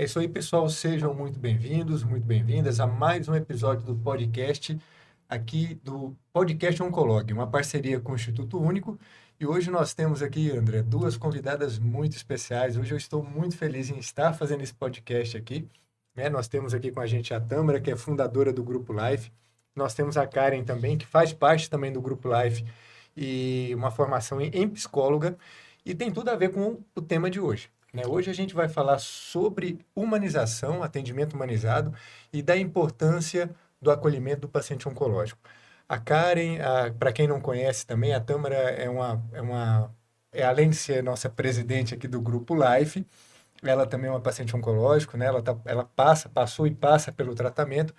É isso aí, pessoal. Sejam muito bem-vindos, muito bem-vindas a mais um episódio do podcast, aqui do Podcast Oncolog, uma parceria com o Instituto Único. E hoje nós temos aqui, André, duas convidadas muito especiais. Hoje eu estou muito feliz em estar fazendo esse podcast aqui. Nós temos aqui com a gente a Tâmara, que é fundadora do Grupo Life. Nós temos a Karen também, que faz parte também do Grupo Life e uma formação em psicóloga. E tem tudo a ver com o tema de hoje. Hoje a gente vai falar sobre humanização, atendimento humanizado e da importância do acolhimento do paciente oncológico. A Karen, para quem não conhece também, a Tâmara além de ser nossa presidente aqui do Grupo Life, ela também é uma paciente oncológica, né? Ela passou e passa pelo tratamento.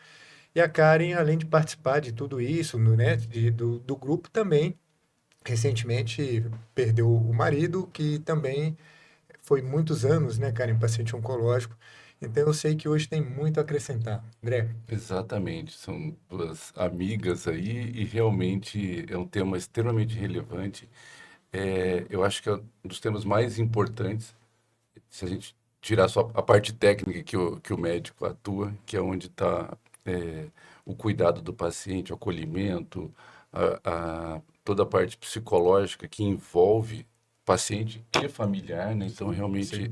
E a Karen, além de participar de tudo isso, né, do grupo, também recentemente perdeu o marido, que também foi muitos anos, né, Karen, paciente oncológico. Então eu sei que hoje tem muito a acrescentar. André, Exatamente, são duas amigas aí e realmente é um tema extremamente relevante. Eu acho que é um dos temas mais importantes, se a gente tirar só a parte técnica que o médico atua, que é onde está o cuidado do paciente, o acolhimento, toda a parte psicológica que envolve paciente e familiar, né? Então realmente sim.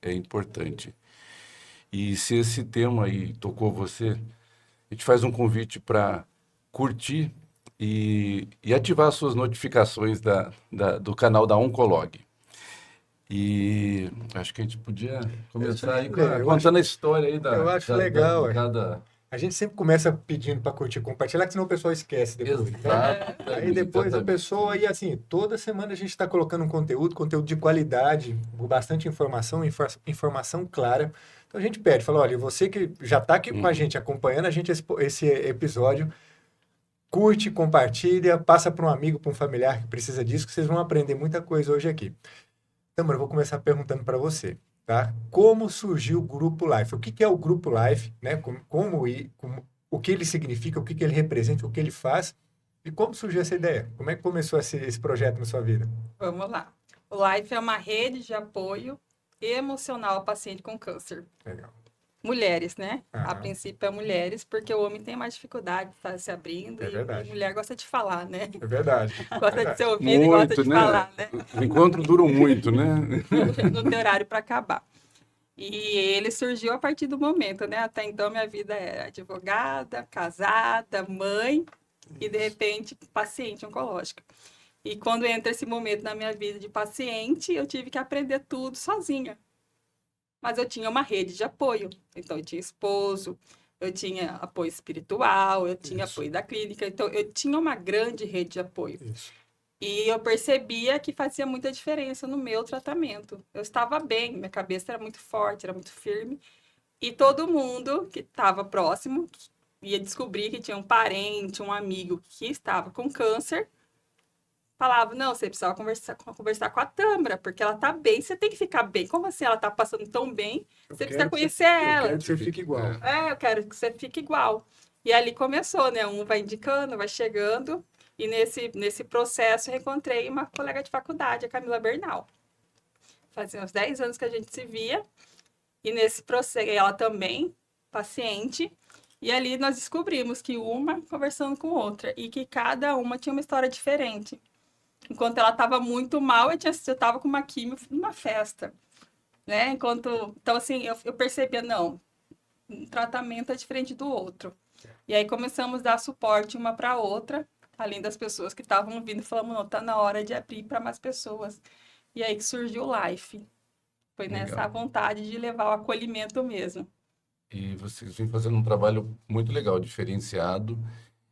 é importante. E se esse tema aí tocou você, a gente faz um convite para curtir e ativar as suas notificações do canal da Oncolog. E acho que a gente podia É isso começar aí, aí André. contando a história aí Eu acho legal. de cada... A gente sempre começa pedindo para curtir e compartilhar, que senão o pessoal esquece depois, né? Aí Exatamente, depois a exatamente. pessoa, e assim, toda semana a gente está colocando um conteúdo de qualidade, com bastante informação, informação clara. Então a gente pede, fala, olha, você que já está aqui com a Uhum. gente, acompanhando a gente esse episódio, curte, compartilha, passa para um amigo, para um familiar que precisa disso, que vocês vão aprender muita coisa hoje aqui. Tamara, eu vou começar perguntando para você, tá? Como surgiu o Grupo Life? O que é o Grupo Life, né? O que ele significa, o que ele representa, o que ele faz e como surgiu essa ideia? Como é que começou esse projeto na sua vida? Vamos lá. O Life é uma rede de apoio emocional ao paciente com câncer. Legal. Mulheres, né? A Aham, princípio é mulheres, porque o homem tem mais dificuldade de estar se abrindo é e verdade. mulher gosta de falar, né? É verdade. É Gosta de ser verdade. ouvida e gosta Muito, de né? falar, né? Os encontros duram muito, né? Não tem horário para acabar. E ele surgiu a partir do momento, né? Até então minha vida era advogada, casada, mãe e de repente paciente oncológica. E quando entra esse momento na minha vida de paciente, eu tive que aprender tudo sozinha. Mas eu tinha uma rede de apoio. Então, eu tinha esposo, eu tinha apoio espiritual, eu tinha Isso, apoio da clínica. Então, eu tinha uma grande rede de apoio. isso. E eu percebia que fazia muita diferença no meu tratamento. Eu estava bem, minha cabeça era muito forte, era muito firme. E todo mundo que estava próximo ia descobrir que tinha um parente, um amigo que estava com câncer, falava, não, você precisava conversar com a Tâmara, porque ela tá bem, você tem que ficar bem. Como assim ela tá passando tão bem? Eu Você precisa quero que você, conhecer eu quero ela. que você fique igual. Eu quero que você fique igual. E ali começou, né? Um vai indicando, vai chegando. E nesse processo eu encontrei uma colega de faculdade, a Camila Bernal. Fazia uns 10 anos que a gente se via. E nesse processo, ela também, paciente. E ali nós descobrimos que uma conversando com outra. E que cada uma tinha uma história diferente. Enquanto ela estava muito mal, eu estava com uma químio numa festa, né? Então, assim, eu percebia, não, um tratamento é diferente do outro. E aí começamos a dar suporte uma para a outra, além das pessoas que estavam vindo, falamos, não, tá na hora de abrir para mais pessoas. E aí que surgiu o Life. Foi nessa Legal. vontade de levar o acolhimento mesmo. E vocês vêm fazendo um trabalho muito legal, diferenciado.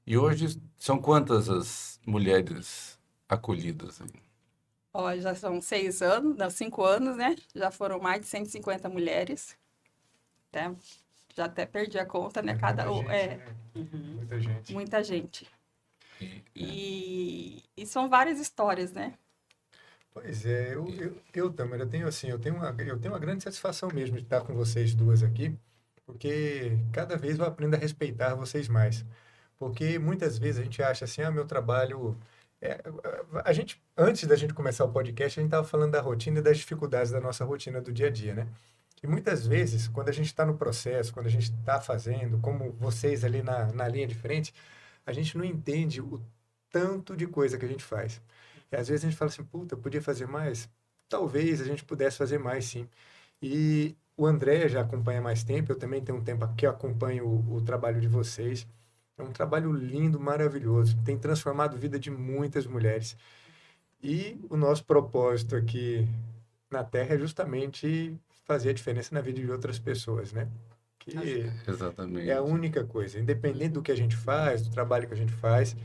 E hoje são quantas as mulheres acolhidas aí? Ó, já são 6 anos, não, 5 anos, né? Já foram mais de 150 mulheres. Até, já até perdi a conta, né? É muita gente, né? Uhum. Muita gente. Muita gente. E, E são várias histórias, né? Pois é, e- Tâmara, eu tenho assim, eu tenho uma grande satisfação mesmo de estar com vocês duas aqui, porque cada vez eu aprendo a respeitar vocês mais. Porque muitas vezes a gente acha assim, meu trabalho. é, antes da gente começar o podcast, a gente estava falando da rotina e das dificuldades da nossa rotina do dia a dia, né? E muitas vezes, quando a gente está no processo, quando a gente está fazendo, como vocês ali na linha de frente, a gente não entende o tanto de coisa que a gente faz. E às vezes a gente fala assim, puta, eu podia fazer mais? Talvez a gente pudesse fazer mais, sim. E o André já acompanha mais tempo, eu também tenho um tempo que eu acompanho o trabalho de vocês. É um trabalho lindo, maravilhoso, tem transformado a vida de muitas mulheres. E o nosso propósito aqui na Terra é justamente fazer a diferença na vida de outras pessoas, né? Que é a Exatamente. única coisa, independente do que a gente faz, do trabalho que a gente faz.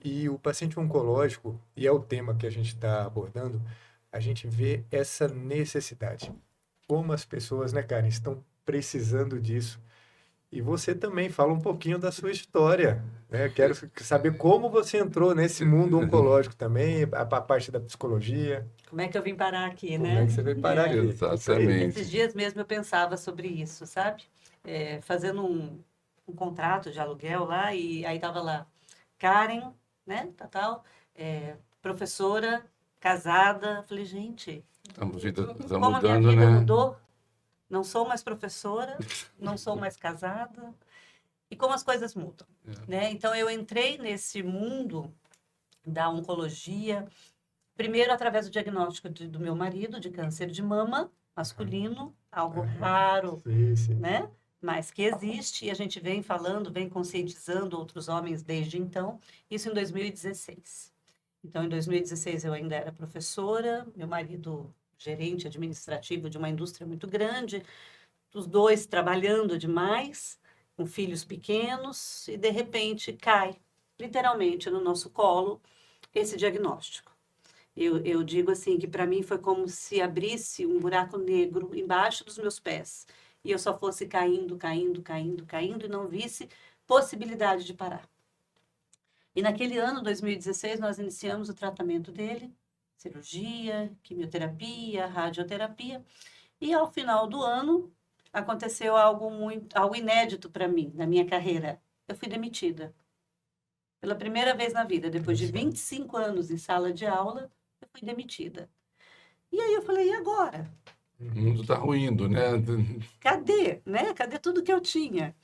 E o paciente oncológico, e é o tema que a gente está abordando, a gente vê essa necessidade. Como as pessoas, né, Karen, estão precisando disso. E você também fala um pouquinho da sua história, né? Quero saber como você entrou nesse mundo oncológico também, a parte da psicologia. Como é que eu vim parar aqui, Como né? é que você veio parar É, aqui? Isso aí. Exatamente. esses dias mesmo eu pensava sobre isso, sabe? Fazendo um contrato de aluguel lá, e aí tava lá, Karen, né, professora, casada. Falei, gente, A vida está como a minha mudando, vida né? mudou. Não sou mais professora, não sou mais casada. E como as coisas mudam, né? Então, eu entrei nesse mundo da oncologia, primeiro através do diagnóstico do meu marido de câncer de mama masculino, algo raro, Sim, sim. né? Mas que existe, e a gente vem falando, vem conscientizando outros homens desde então, isso em 2016. Então, em 2016, eu ainda era professora, meu marido gerente administrativo de uma indústria muito grande, os dois trabalhando demais, com filhos pequenos, e de repente cai, literalmente, no nosso colo, esse diagnóstico. Eu digo assim, que para mim foi como se abrisse um buraco negro embaixo dos meus pés, e eu só fosse caindo, caindo, caindo, caindo, e não visse possibilidade de parar. E naquele ano, 2016, nós iniciamos o tratamento dele, cirurgia, quimioterapia, radioterapia, e ao final do ano aconteceu algo inédito para mim, na minha carreira. Eu fui demitida. Pela primeira vez na vida, depois de 25 anos em sala de aula, eu fui demitida. E aí eu falei, e agora? O mundo está ruindo, né? Cadê, né? Cadê tudo que eu tinha?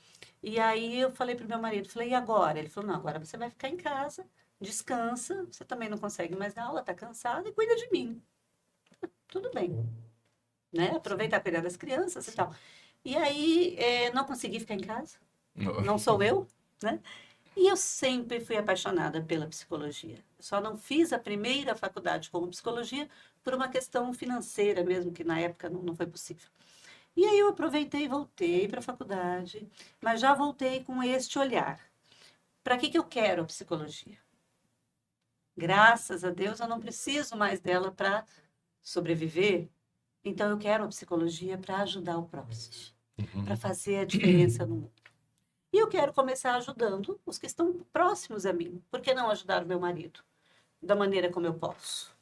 E aí eu falei para o meu marido, falei, e agora? Ele falou, não, agora você vai ficar em casa, descansa, você também não consegue mais dar aula, está cansada, e cuida de mim. Tudo bem, né? Aproveitar cuidar das crianças e tal. E aí não consegui ficar em casa, não sou eu, né? E eu sempre fui apaixonada pela psicologia. Só não fiz a primeira faculdade como psicologia por uma questão financeira mesmo, que na época não foi possível. E aí eu aproveitei e voltei para a faculdade, mas já voltei com este olhar. Para que eu quero a psicologia? Graças a Deus eu não preciso mais dela para sobreviver, então eu quero a psicologia para ajudar o próximo, para fazer a diferença no mundo. E eu quero começar ajudando os que estão próximos a mim. Por que não ajudar o meu marido? Da maneira como eu posso.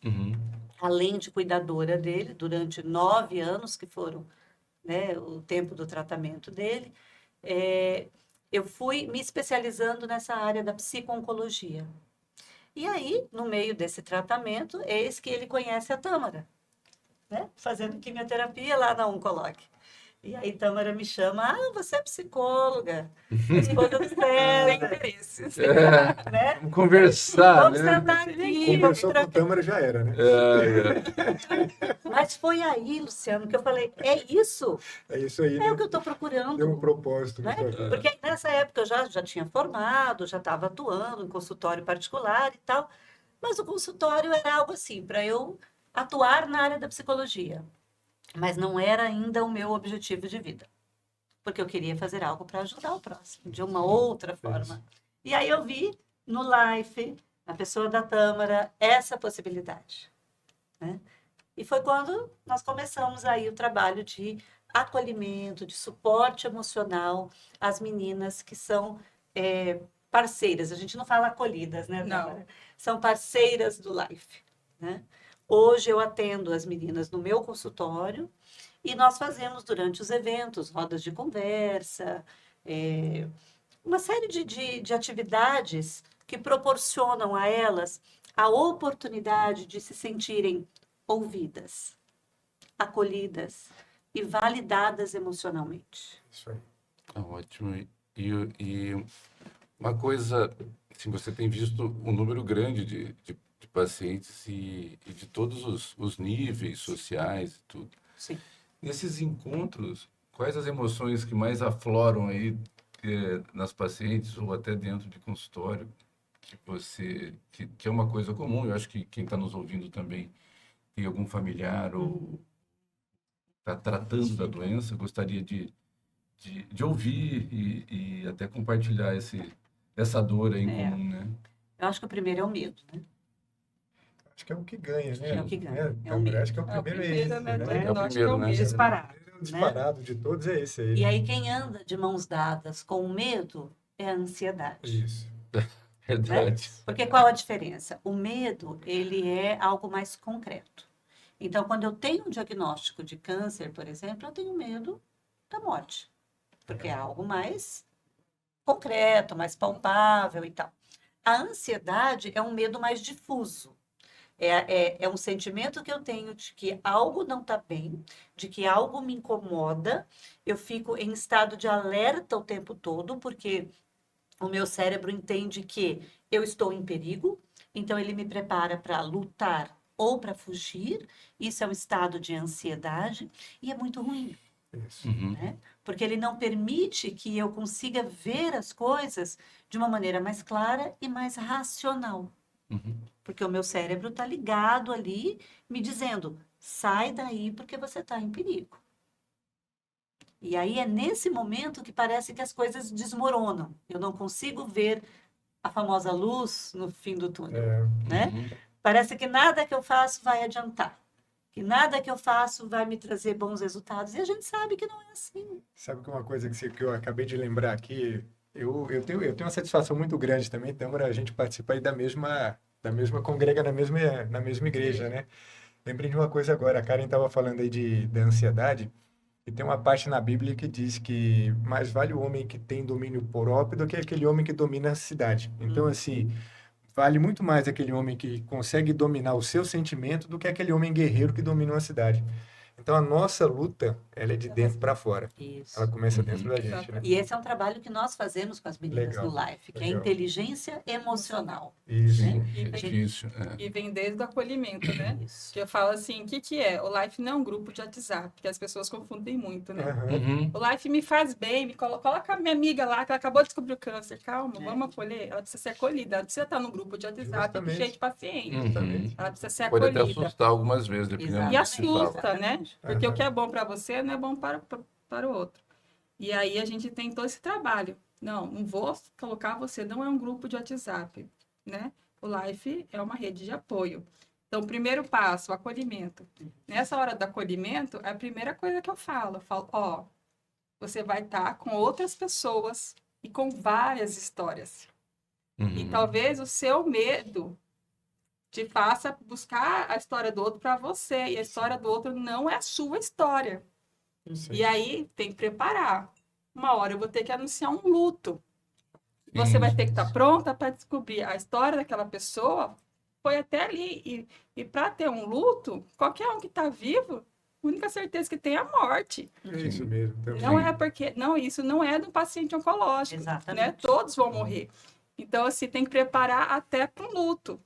Além de cuidadora dele, durante 9 anos, que foram, né, o tempo do tratamento dele, eu fui me especializando nessa área da psico-oncologia. E aí, no meio desse tratamento, eis que ele conhece a Tâmara, né, fazendo quimioterapia lá na Oncolog. E aí Tâmara me chama, você é psicóloga, esposa do Sem César, interesses. né? Vamos conversar, Vamos né? sentar aqui, vamos Conversou com a trocar. Tâmara, já era, né? Mas foi aí, Luciano, que eu falei, é isso, É isso aí, é né? o que eu estou Deu um procurando. propósito Né? na sua vida. Porque nessa época eu já tinha formado, já estava atuando em consultório particular e tal, mas o consultório era algo assim, para eu atuar na área da psicologia. Mas não era ainda o meu objetivo de vida, porque eu queria fazer algo para ajudar o próximo, de uma outra forma. E aí eu vi no Life, na pessoa da Tâmara, essa possibilidade, né? E foi quando nós começamos aí o trabalho de acolhimento, de suporte emocional às meninas que são parceiras. A gente não fala acolhidas, né, Tâmara? Não. São parceiras do Life, né? Hoje eu atendo as meninas no meu consultório e nós fazemos durante os eventos, rodas de conversa, uma série de atividades que proporcionam a elas a oportunidade de se sentirem ouvidas, acolhidas, e validadas emocionalmente. Isso aí. Ótimo. E uma coisa, assim, você tem visto um número grande de pacientes e de todos os níveis sociais e tudo. Sim. Nesses encontros, quais as emoções que mais afloram aí nas pacientes ou até dentro de consultório que é uma coisa comum? Eu acho que quem está nos ouvindo também tem algum familiar ou está tratando da doença, gostaria de ouvir e até compartilhar essa dor aí em comum, né? Eu acho que o primeiro é o medo, né? Acho que é o que ganha, né? É o que ganha, é o Também medo. acho que é o primeiro é esse, né? né? Diagnóstico É o primeiro, né? medo. Disparado. O disparado de todos é esse aí. E aí quem anda de mãos dadas com o medo é a ansiedade. Isso. Verdade. Porque qual a diferença? O medo, ele é algo mais concreto. Então, quando eu tenho um diagnóstico de câncer, por exemplo, eu tenho medo da morte. Porque é algo mais concreto, mais palpável e tal. A ansiedade é um medo mais difuso. É um sentimento que eu tenho de que algo não está bem, de que algo me incomoda. Eu fico em estado de alerta o tempo todo, porque o meu cérebro entende que eu estou em perigo, então ele me prepara para lutar ou para fugir. Isso é um estado de ansiedade e é muito ruim, Isso. Uhum. né? Porque ele não permite que eu consiga ver as coisas de uma maneira mais clara e mais racional. Uhum. Porque o meu cérebro está ligado ali, me dizendo, sai daí porque você está em perigo. E aí é nesse momento que parece que as coisas desmoronam. Eu não consigo ver a famosa luz no fim do túnel, É, né? Uhum. Parece que nada que eu faço vai adiantar. Que nada que eu faço vai me trazer bons resultados. E a gente sabe que não é assim. sabe que uma coisa que eu acabei de lembrar aqui, eu tenho uma satisfação muito grande também, Tâmara, a gente participa aí congrega na mesma igreja, né? Lembrei de uma coisa agora, a Karen estava falando aí da ansiedade, e tem uma parte na Bíblia que diz que mais vale o homem que tem domínio próprio do que aquele homem que domina a cidade. Então, assim, vale muito mais aquele homem que consegue dominar o seu sentimento do que aquele homem guerreiro que domina uma cidade. Então, a nossa luta, ela é de dentro para fora. Isso. Ela começa Uhum. dentro da gente, né? E esse é um trabalho que nós fazemos com as meninas Legal, no Life, que é a legal. inteligência emocional. Isso. Sim, E é vem- difícil. E vem desde o acolhimento, né? Isso. Que eu falo assim, o que é? O Life não é um grupo de WhatsApp, que as pessoas confundem muito, né? Aham. Uhum. O Life me faz bem, coloca a minha amiga lá, que ela acabou de descobrir o câncer. Calma, É. vamos acolher. Ela precisa ser acolhida, ela precisa estar no grupo de WhatsApp Justamente. cheio de paciente. Uhum. Ela precisa ser Pode até acolhida. assustar algumas vezes, dependendo E do que se fala. assusta, né? Exatamente. Porque o Aham. que é bom para você não é bom para o outro. E aí a gente tem todo esse trabalho. Não vou colocar você, não é um grupo de WhatsApp, né? O Life é uma rede de apoio. Então, o primeiro passo, o acolhimento. Nessa hora do acolhimento, é a primeira coisa que eu falo. Eu falo, ó, você vai estar com outras pessoas e com várias histórias. E Uhum. talvez o seu medo te faça buscar a história do outro para você. E a história do outro não é a sua história. Isso E aí. aí tem que preparar. Uma hora eu vou ter que anunciar um luto. Você vai ter que estar pronta para descobrir a história daquela pessoa. Foi até ali. E para ter um luto, qualquer um que está vivo, a única certeza que tem é a morte. É isso mesmo. Também. Não é porque. Não, isso não é do paciente oncológico. Exatamente. Né? Todos vão morrer. Então, assim, tem que preparar até para um luto.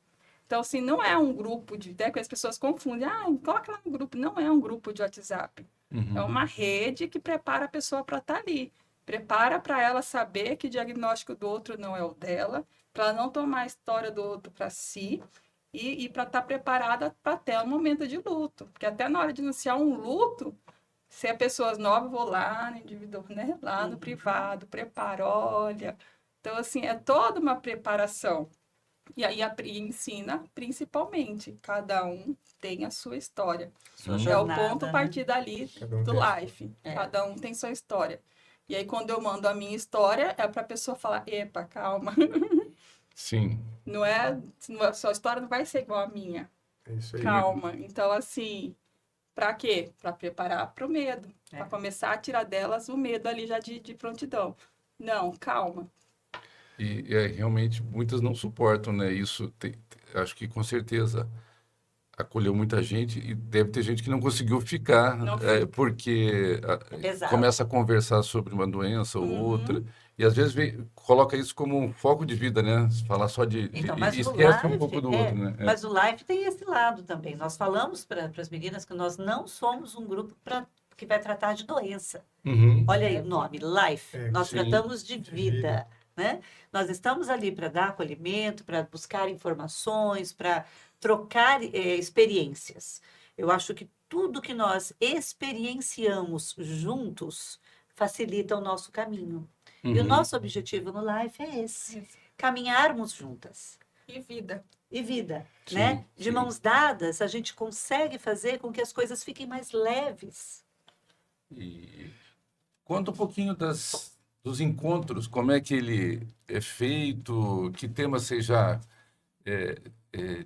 Então, assim, não é um grupo de. Até que as pessoas confundem. Ah, coloca lá no grupo. Não é um grupo de WhatsApp. Uhum. É uma rede que prepara a pessoa para estar ali. Prepara para ela saber que o diagnóstico do outro não é o dela, para ela não tomar a história do outro para si e para estar preparada para até o momento de luto. Porque até na hora de anunciar um luto, se é pessoas novas, vou lá no individual, né? Lá no privado, preparo, olha. Então, assim, é toda uma preparação. E aí ensina, principalmente, cada um tem a sua história. Sua É o jornada, ponto né? partir dali Cada um do tem a sua. life. É. Cada um tem sua história. E aí, quando eu mando a minha história, é para a pessoa falar: epa, calma. Sim. Não é, a sua história não vai ser igual à minha. É isso aí. Calma. Então, assim, para quê? Para preparar para o medo. É. Para começar a tirar delas o medo ali já de prontidão. Não, calma. E realmente muitas não suportam, né? Isso, acho que com certeza acolheu muita gente e deve ter gente que não conseguiu ficar, Não porque É pesado. começa a conversar sobre uma doença ou Uhum. outra, e às vezes coloca isso como um foco de vida, né? Falar só Então, e mas o esquece um life, pouco do outro, né? mas o life tem esse lado também. Nós falamos para as meninas que nós não somos um grupo que vai tratar de doença. Uhum. Olha aí o nome, life. É, Nós sim. tratamos de De vida, vida. né? Nós estamos ali para dar acolhimento, para buscar informações, para trocar experiências. Eu acho que tudo que nós experienciamos juntos facilita o nosso caminho. E o Uhum. nosso objetivo no Life é esse: caminharmos juntas. E vida. E vida, Sim, né? De sim. mãos dadas, a gente consegue fazer com que as coisas fiquem mais leves. E conta um pouquinho dos encontros, como é que ele é feito, que temas vocês já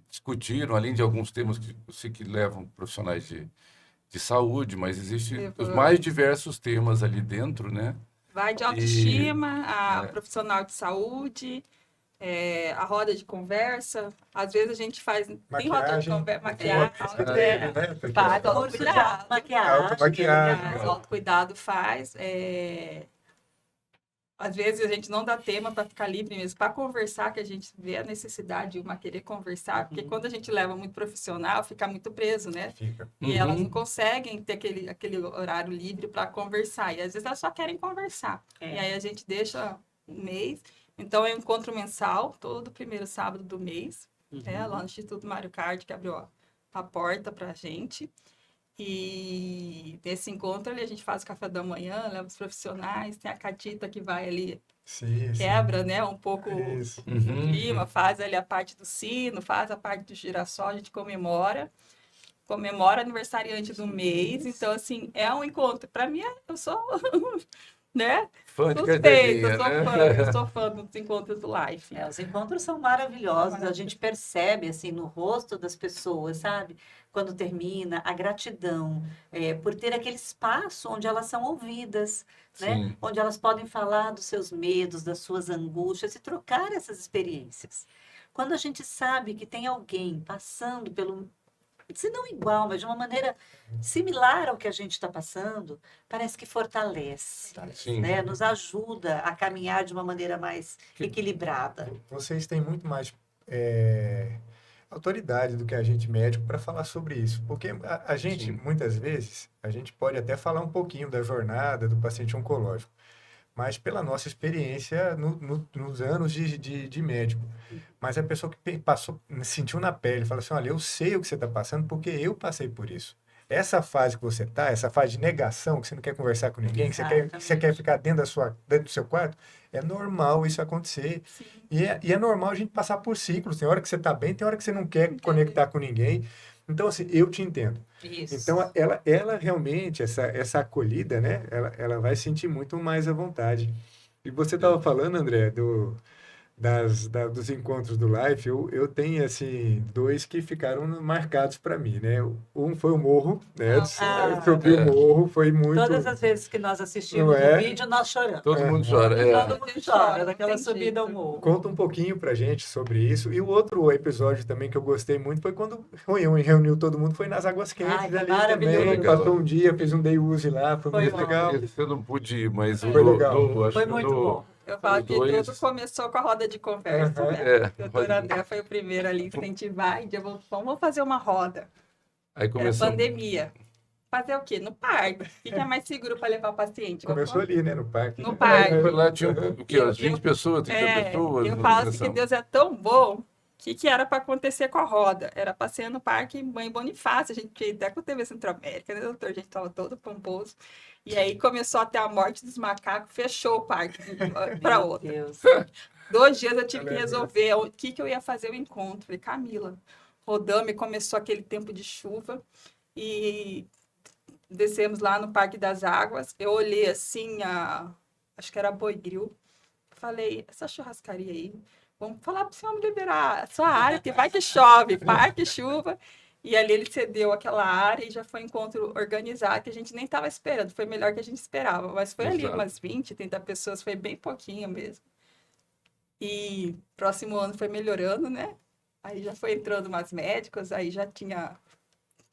discutiram, além de alguns temas que eu sei que levam profissionais de saúde, mas existem os mais diversos temas ali dentro, né? Vai de E- autoestima, a profissional de saúde, a roda de conversa. Às vezes a gente faz. Tem roda de Maquiagem. conversa, maquiagem. Segredo, né? Porque- Faz Curso de autocuidado. maquiagem. Automaquiagem. O autocuidado faz. Às vezes a gente não dá tema para ficar livre mesmo, para conversar, que a gente vê a necessidade de uma querer conversar, porque quando a gente leva muito profissional, fica muito preso, né? Fica. E elas não Uhum. conseguem ter aquele horário livre para conversar. E às vezes elas só querem conversar. É. E aí a gente deixa um mês. Então é um encontro mensal, todo primeiro sábado do mês, lá no Instituto Mário Card, que abriu a porta para a gente. E nesse encontro ali a gente faz o café da manhã, leva os profissionais, tem a Catita que vai ali, Sim, sim. quebra, né, um pouco Isso. o Uhum. clima, faz ali a parte do sino, faz a parte do girassol, a gente comemora aniversariante do mês, então assim, é um encontro. Para mim, eu sou, né, Fã de suspeita, carteirinha, eu sou fã dos encontros do Life. Os encontros são maravilhosos, a gente percebe assim no rosto das pessoas, sabe? Quando termina, a gratidão por ter aquele espaço onde elas são ouvidas, né? Sim. Onde elas podem falar dos seus medos, das suas angústias e trocar essas experiências. Quando a gente sabe que tem alguém passando pelo, se não igual, mas de uma maneira similar ao que a gente está passando, parece que fortalece, Sim. né? Nos ajuda a caminhar de uma maneira mais Que- equilibrada. Vocês têm muito mais autoridade do que a gente médico para falar sobre isso. Porque a gente, Sim. muitas vezes, a gente pode até falar um pouquinho da jornada do paciente oncológico, mas pela nossa experiência nos anos de médico. Mas a pessoa que passou, sentiu na pele, fala assim, olha, eu sei o que você está passando porque eu passei por isso. Essa fase que você está, essa fase de negação, que você não quer conversar com ninguém, que você quer ficar dentro do seu quarto, é normal isso acontecer. Sim. E é normal a gente passar por ciclos. Tem hora que você está bem, tem hora que você não quer conectar com ninguém. Então, assim, eu te entendo. Isso. Então, ela realmente, essa acolhida, né? Ela vai sentir muito mais à vontade. E você estava falando, André, dos encontros do Life, eu tenho, assim, dois que ficaram marcados para mim, né? Um foi o Morro, né? Ah, Subir o Morro, foi muito... Todas as vezes que nós assistimos Não é? o vídeo, nós choramos. Todo mundo chora. Todo mundo chora daquela Tem subida ao jeito. morro. Conta um pouquinho pra gente sobre isso. E o outro episódio também que eu gostei muito foi quando reuniu todo mundo, foi nas Águas Quentes. Ai, foi Ali maravilhoso. também, passou um dia, fez um day use lá, foi Foi muito bom. legal. Esse eu não pude ir, mas o Foi legal. acho Foi que muito do- bom. Eu falo que dois. tudo começou com a roda de conversa, Aham. né? É, O doutor André foi o primeiro ali a incentivar, e vamos fazer uma roda. aí Era começou. pandemia. Fazer o quê? No parque. O que é mais seguro para levar o paciente? Começou ali, né, no parque. No parque. Foi lá, tinha o quê? Umas 20 pessoas, 30 pessoas? Eu na falo assim que sessão. Deus é tão bom. O que era para acontecer com a roda? Era para ser no Parque Mãe Bonifácio. A gente tinha até com a TV Centro-América, né, doutor? A gente estava todo pomposo. E aí começou a ter a morte dos macacos, fechou o parque para Meu outra. Deus. 2 dias eu tive que lembro. resolver o que eu ia fazer o encontro. Falei, Camila, rodamos e começou aquele tempo de chuva. E descemos lá no Parque das Águas. Eu olhei assim, acho que era Boigril. Falei, essa churrascaria aí, vamos falar para o senhor me liberar a sua área, porque vai que chove, parque, chuva. E ali ele cedeu aquela área e já foi um encontro organizado, que a gente nem estava esperando. Foi melhor que a gente esperava. Mas foi ali Exato. umas 20, 30 pessoas, foi bem pouquinho mesmo. E próximo ano foi melhorando, né? Aí já foi entrando umas médicas, aí já tinha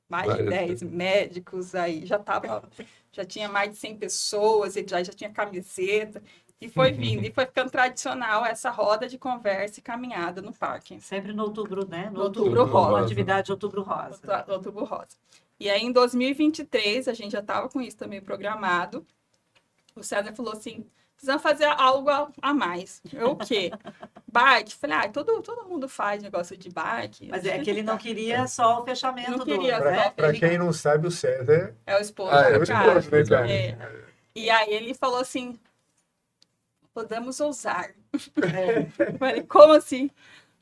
mais de Várias, 10 médicos, aí já tinha mais de 100 pessoas, e já tinha camiseta, e foi vindo, e foi ficando tradicional essa roda de conversa e caminhada no parque. Sempre no outubro, né? No Outubro Rosa. Uma atividade de outubro rosa. Outubro Rosa. E aí, em 2023, a gente já estava com isso também programado. O César falou assim, precisamos fazer algo a mais. Eu, o quê? Bike. Falei, todo mundo faz negócio de bike. Mas é que ele não queria só o fechamento Não queria do... só. né? Para quem não sabe, o César É o esposo Ah, da é o Karen. esposo, né, cara? É. E aí ele falou assim, podemos ousar. Eu falei, como assim?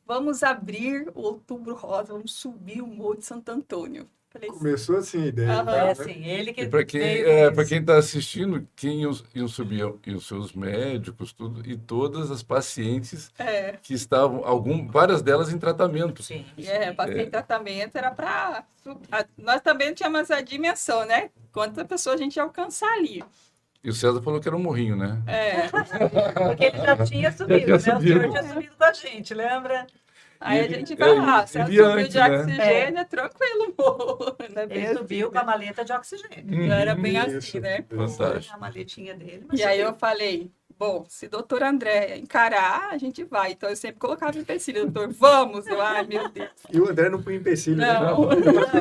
Vamos abrir o Outubro Rosa, vamos subir o Morro de Santo Antônio. Falei, Começou assim a ideia. Aham. né? É assim, ele que E para quem veio com para isso. quem está assistindo, quem iam subir iam ser os médicos, tudo, e todas as pacientes que estavam, várias delas em tratamento. Sim. passei tratamento, era para... Nós também tínhamos a dimensão, né? Quanta pessoa a gente ia alcançar ali. E o César falou que era um morrinho, né? Porque ele já tinha subido, né? O senhor tinha subido com a gente, lembra? Aí a Ele- gente vai lá, ele se ela ia subiu antes, de né? oxigênio, é tranquilo, morro. Não é bem Ele assim, subiu com a maleta de oxigênio. Não era bem assim, Isso. né? Fantástico. A maletinha dele. Mas E aí subiu. eu falei, bom, se doutor André encarar, a gente vai. Então eu sempre colocava empecilho, doutor, vamos! Eu, ai, meu Deus. E o André não põe empecilho, né? Não.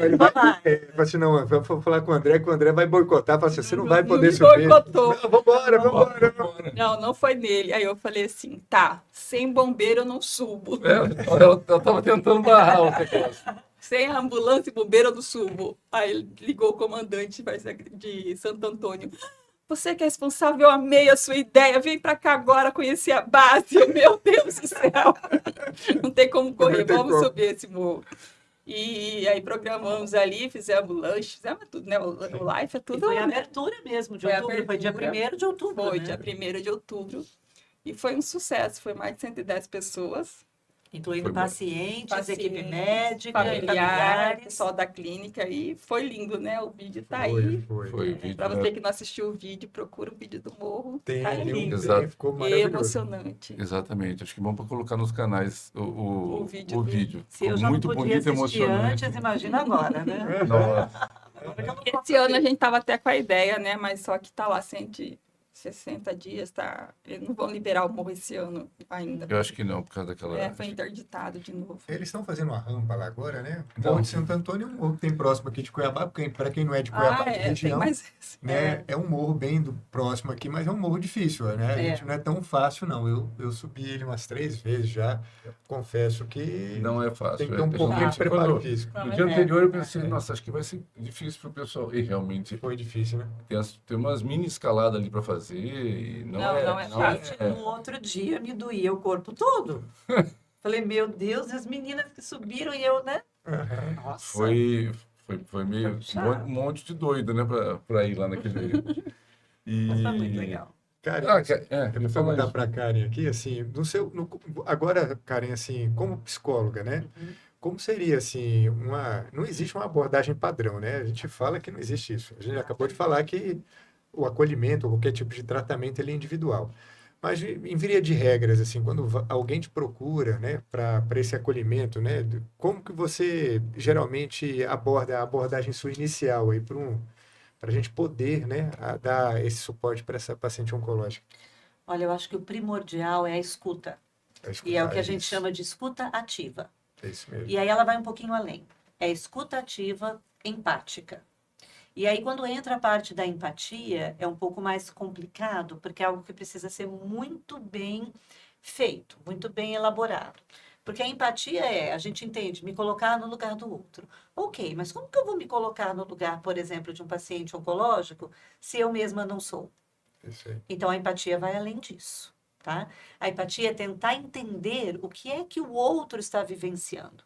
Ele vai, fala assim, não, eu vou falar com o André, que o André vai boicotar, fala assim, você não vai Não poder me subir. boicotou. Não, vambora. Não foi nele. Aí eu falei assim, tá, sem bombeiro eu não subo. Ela estava tentando barrar o negócio. Sem ambulância e bombeiro eu não subo. Aí ele ligou o comandante de Santo Antônio. Você que é responsável, eu amei a sua ideia. Vem pra cá agora conhecer a base. Eu, meu Deus do céu. Não tem como correr, Não tem vamos como. subir esse morro. E aí programamos ali, fizemos lanche, fizemos tudo, né? O Life é E tudo. foi a né? abertura mesmo de Foi a outubro. Foi dia abertura. 1º de outubro. Foi né? dia 1º de outubro. E foi um sucesso. Foi mais de 110 pessoas. Incluindo Foi bom. pacientes, equipe Pacientes, médica, familiares, pessoal da clínica. E foi lindo, né? O vídeo tá aí. Foi o vídeo, Para né? você que não assistiu o vídeo, procura o vídeo do morro. Tem, Tá viu? lindo. Exato. Ficou E maravilhoso. emocionante. Exatamente. Acho que é bom para colocar nos canais o vídeo o do- vídeo. Se eu Ficou já muito não podia bonito e assistir emocionante. antes, imagina agora, né? Nossa. Esse ano a gente tava até com a ideia, né? Mas só que tá lá 160 dias, tá? Eles não vão liberar o morro esse ano ainda. Eu acho que não, por causa daquela. Foi interditado de novo. Eles estão fazendo uma rampa lá agora, né? O Não. Morro de Santo Antônio é um morro que tem próximo aqui de Cuiabá, porque para quem não é de Cuiabá, de Tem região, mais esse. né? É um morro bem próximo aqui, mas é um morro difícil, né? A gente não é tão fácil, não. Eu subi ele umas 3 vezes já. Confesso que Não é fácil. tem que ter um É, pouquinho de gente, preparo quando- físico. Não, No é dia mesmo. anterior eu pensei, nossa, acho que vai ser difícil para o pessoal. E realmente Foi difícil, né? tem umas mini escaladas ali para fazer. E não Não, é, não é não fácil. é- No outro dia me doía o corpo todo. Falei, meu Deus, e as meninas que subiram e eu, né? Nossa. Foi meio Puxado. um monte de doido, né, para ir lá naquele. E... Mas foi muito legal. Karen, Ah, eu eu vou ia falar perguntar isso. para a Karen aqui, assim, agora, Karen, assim, como psicóloga, né? Como seria, assim, não existe uma abordagem padrão, né? A gente fala que não existe isso. A gente acabou de falar que o acolhimento, ou qualquer tipo de tratamento, ele é individual. Mas, em via de regras, assim, quando alguém te procura, né, para esse acolhimento, né, como que você geralmente aborda a abordagem sua inicial aí para a gente poder, né, dar esse suporte para essa paciente oncológica? Olha, eu acho que o primordial é a escuta. E é o que a gente isso. chama de escuta ativa. É isso mesmo. E aí ela vai um pouquinho além. É escuta ativa empática. E aí, quando entra a parte da empatia, é um pouco mais complicado, porque é algo que precisa ser muito bem feito, muito bem elaborado. Porque a empatia a gente entende, me colocar no lugar do outro. Ok, mas como que eu vou me colocar no lugar, por exemplo, de um paciente oncológico, se eu mesma não sou? Isso aí. Então, a empatia vai além disso, tá? A empatia é tentar entender o que é que o outro está vivenciando.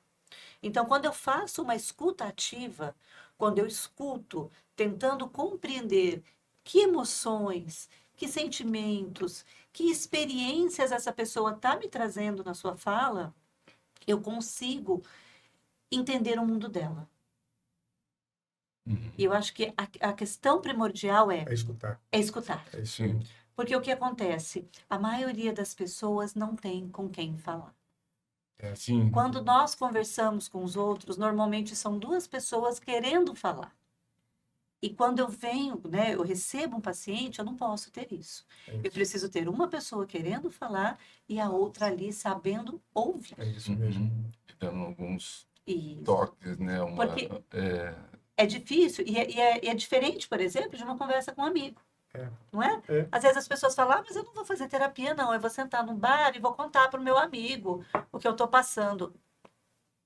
Então, quando eu faço uma escuta ativa, quando eu escuto, tentando compreender que emoções, que sentimentos, que experiências essa pessoa está me trazendo na sua fala, eu consigo entender o mundo dela. E eu acho que a questão primordial É escutar. é escutar. É isso. Sim. Porque o que acontece? A maioria das pessoas não tem com quem falar. Sim. Quando nós conversamos com os outros, normalmente são duas pessoas querendo falar. E quando eu venho, né, eu recebo um paciente, eu não posso ter isso. Eu preciso ter uma pessoa querendo falar e a outra ali sabendo ouvir. É isso mesmo. Dando alguns Isso. toques, né? Porque é difícil e é diferente, por exemplo, de uma conversa com um amigo. É. Não é? É. Às vezes as pessoas falam, mas eu não vou fazer terapia, não. Eu vou sentar num bar e vou contar para o meu amigo o que eu estou passando.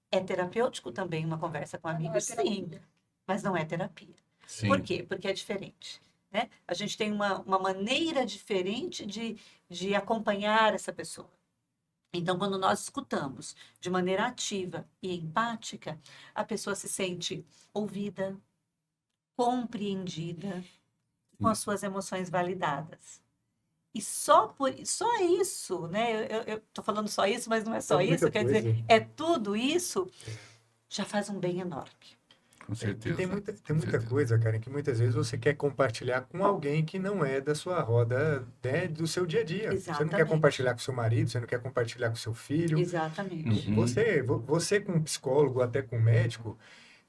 É terapêutico também uma conversa com um amigo? Sim, mas não é terapia. Sim. Por quê? Porque é diferente. Né? A gente tem uma maneira diferente de acompanhar essa pessoa. Então, quando nós escutamos de maneira ativa e empática, a pessoa se sente ouvida, compreendida, com as suas emoções validadas. E só isso, né? Eu estou falando só isso, mas não é só muita isso, quer coisa. dizer, é tudo isso, já faz um bem enorme. Com certeza. Tem muita Com certeza. coisa, cara, que muitas vezes você quer compartilhar com alguém que não é da sua roda, né, do seu dia a dia. Você não quer Exatamente. compartilhar com seu marido, você não quer compartilhar com seu filho. Exatamente. Uhum. Você com um psicólogo, até com um médico,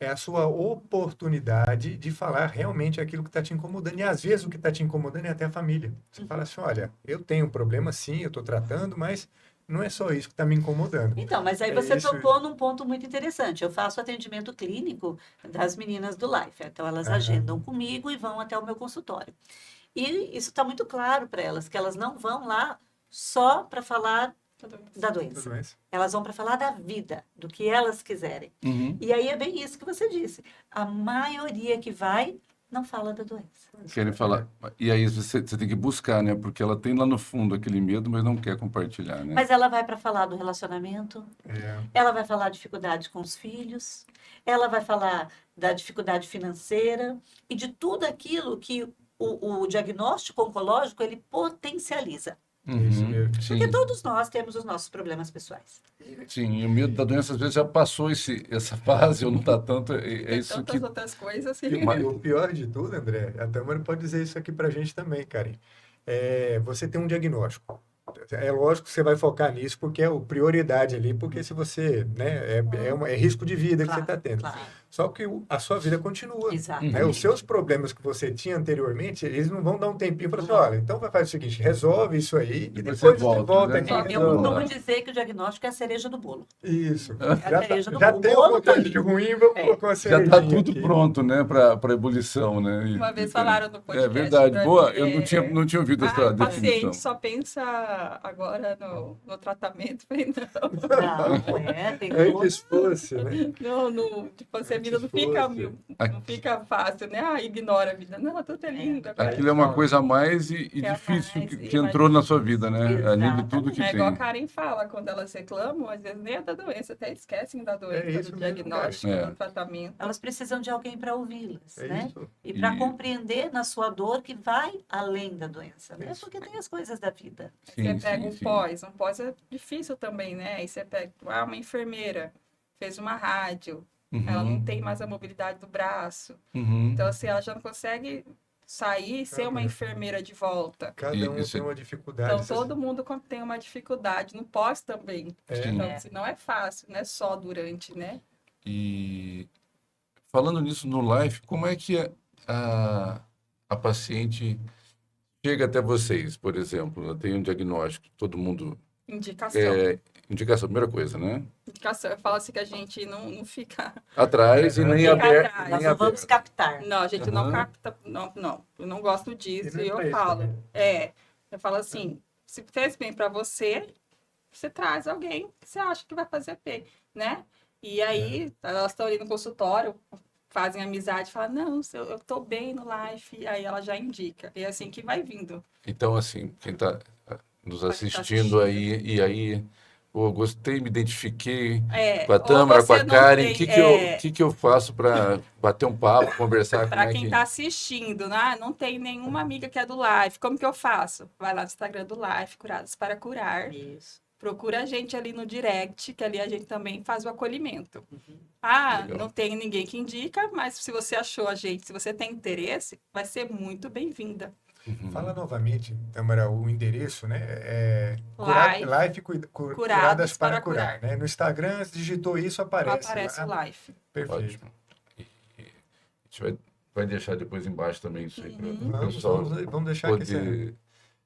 é a sua oportunidade de falar realmente aquilo que está te incomodando. E às vezes o que está te incomodando é até a família. Você fala assim, olha, eu tenho um problema sim, eu estou tratando, mas não é só isso que está me incomodando. Então, mas aí É você isso. tocou num ponto muito interessante. Eu faço atendimento clínico das meninas do Life. Então, elas Aham. agendam comigo e vão até o meu consultório. E isso está muito claro para elas, que elas não vão lá só para falar da doença. Doença. Elas vão para falar da vida, do que elas quiserem. Uhum. E aí é bem isso que você disse. A maioria que vai não fala da doença. Querem falar. E aí você tem que buscar, né? Porque ela tem lá no fundo aquele medo, mas não quer compartilhar, né? Mas ela vai para falar do relacionamento, É. ela vai falar dificuldade com os filhos, ela vai falar da dificuldade financeira e de tudo aquilo que o diagnóstico oncológico ele potencializa. Isso mesmo. Sim, Porque todos nós temos os nossos problemas pessoais. sim. E o medo da doença às vezes já passou essa fase, ou não está tanto. É Tem isso tantas que. outras coisas. E o pior de tudo, André, a Tamara pode dizer isso aqui pra gente também, Karen. Você tem um diagnóstico. É lógico que você vai focar nisso porque é a prioridade ali, porque se você, né, é risco de vida que você está tendo. Claro. Só que a sua vida continua. Exato. Né? Os seus problemas que você tinha anteriormente, eles não vão dar um tempinho para falar, olha, então vai fazer o seguinte, resolve isso aí e Depois depois você você volta, volta né? aqui. Eu e resolve. costumo dizer que o diagnóstico é a cereja do bolo. Isso. a Já, cereja do já bolo. tem O um bolo tá montão de ruim, vamos colocar uma Já cerejinha está tudo aqui. pronto, né? Para ebulição, né? Uma vez falaram no podcast. É verdade. pra Boa, mim, eu não tinha ouvido essa o definição. paciente só pensa agora no tratamento. Falei, Não, tem Antes fosse, né? não, tipo, assim, a vida não fica, não fica fácil, né? Ignora a vida. Não, tudo é lindo. agora Aquilo é uma coisa a mais e É a difícil mais, que e entrou na sua vida, né? Além de tudo que É igual a tem. Karen fala, quando elas reclamam, às vezes nem é da doença, até esquecem da doença, isso do mesmo, diagnóstico, cara. do tratamento. Elas precisam de alguém para ouvi-las, É né? isso. E para E- compreender na sua dor que vai além da doença, né? Isso. Porque tem as coisas da vida. Sim, Você pega sim, um sim. pós é difícil também, né? Aí você pega uma enfermeira, fez uma rádio, ela não tem mais a mobilidade do braço. Uhum. Então, assim, ela já não consegue sair e ser uma enfermeira de volta. Cada um Isso. tem uma dificuldade. Então, todo mundo tem uma dificuldade no pós também. Sim. Então, assim, não é fácil, não é só durante, né? E falando nisso no live, como é que a paciente chega até vocês, por exemplo? Ela tem um diagnóstico, todo mundo. Indicação. Indicação, primeira coisa, né? Indicação. Eu falo assim que a gente não fica... Atrás e nem Fica aberto. atrás. Nós Nem não vamos aberto. captar. Não, a gente não Aham. capta... Não. Eu não gosto disso. E E não é eu isso falo. também. Eu falo assim, se fez bem pra você, você traz alguém que você acha que vai fazer bem, né? E aí, elas estão ali no consultório, fazem amizade, falam, não, eu tô bem no life, aí ela já indica. E é assim que vai vindo. Então, assim, quem está nos tá assistindo assistindo. aí, e aí, pô, gostei, me identifiquei com a Ou Tâmara, com você a não Karen, tem, o que eu faço para bater um papo, conversar, Para como é quem que... está assistindo, né? Não tem nenhuma amiga que é do Life. Como que eu faço? Vai lá no Instagram do Life, Curados para Curar. Isso. Procura a gente ali no direct, que ali a gente também faz o acolhimento. Legal. Não tem ninguém que indica, mas se você achou a gente, se você tem interesse, vai ser muito bem-vinda. Fala novamente, Tâmara, o endereço, né? Curadas para para curar, né? No Instagram, digitou isso, aparece Aparece lá. o Life. Perfeito. Ótimo. E a gente vai deixar depois embaixo também isso aí para o Vamos, pessoal vamos deixar que poder.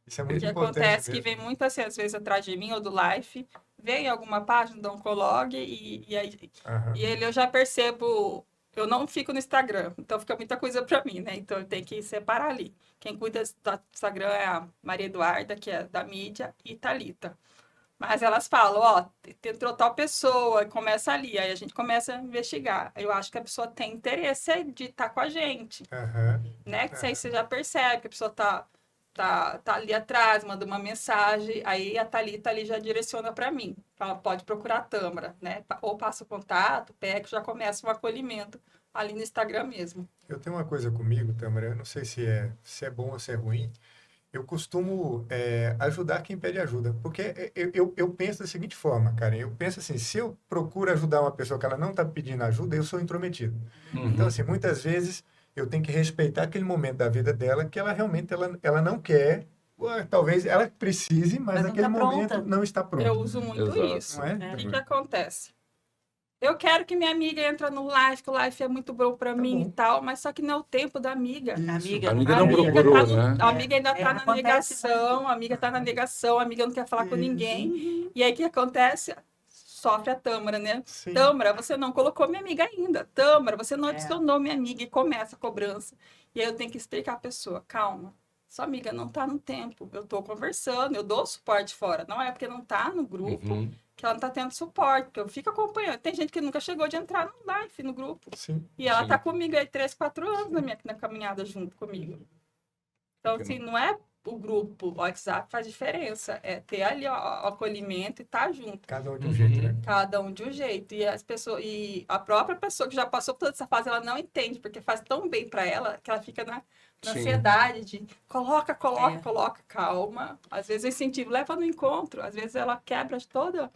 isso é O muito que importante acontece que mesmo. vem muito assim, às vezes atrás de mim ou do Life, vem alguma página do Oncolog Aham. e ele eu já percebo, eu não fico no Instagram, então fica muita coisa para mim, né? Então eu tenho que separar ali. Quem cuida do Instagram é a Maria Eduarda, que é da mídia, e Thalita. Mas elas falam, ó, entrou tal pessoa, e começa ali, aí a gente começa a investigar. Eu acho que a pessoa tem interesse de estar com a gente, Aham. né? Que isso aí Aham. você já percebe que a pessoa tá ali atrás, manda uma mensagem, aí a Thalita ali já direciona para mim. Fala, pode procurar a Tâmara, né? Ou passa o contato, pega, já começa um acolhimento ali no Instagram mesmo. Eu tenho uma coisa comigo, Tâmara, eu não sei se é bom ou se é ruim. Eu costumo ajudar quem pede ajuda, porque eu penso da seguinte forma, cara, eu penso assim, se eu procuro ajudar uma pessoa que ela não está pedindo ajuda, eu sou intrometido. Então, Uhum. assim, muitas vezes eu tenho que respeitar aquele momento da vida dela que ela realmente ela não quer, ou talvez ela precise, mas Mas não naquele está momento pronta. não está Eu pronto, uso muito Exato. isso. não é? É. O que que acontece? Eu quero que minha amiga entre no live, que o live é muito bom para Tá mim e bom. tal, mas só que não é o tempo da amiga. Isso. Amiga, A não amiga A não quer. amiga, procurou, né? a amiga ainda tá na acontece negação, a amiga tá na negação, a amiga não quer falar com Isso. ninguém. E aí o que acontece? Sofre a Tâmara, né? Sim. Tâmara, você não colocou minha amiga ainda. Tâmara, você não É. adicionou minha amiga e começa a cobrança. E aí eu tenho que explicar à pessoa, calma. Sua amiga não tá no tempo. Eu tô conversando, eu dou suporte fora. Não é porque não tá no grupo Uhum. que ela não tá tendo suporte, porque eu fico acompanhando. Tem gente que nunca chegou de entrar no live, no grupo. Sim. E ela Sim. tá comigo aí 3, 4 anos na caminhada junto comigo. Então, assim, não é o grupo, o WhatsApp faz diferença. É ter ali o acolhimento e estar junto. Cada um de um jeito, né? Cada um de um jeito. E as pessoas, e a própria pessoa que já passou por toda essa fase, ela não entende, porque faz tão bem para ela que ela fica na Sim. ansiedade de coloca, É. coloca, calma. Às vezes eu incentivo, leva no encontro, às vezes ela quebra toda,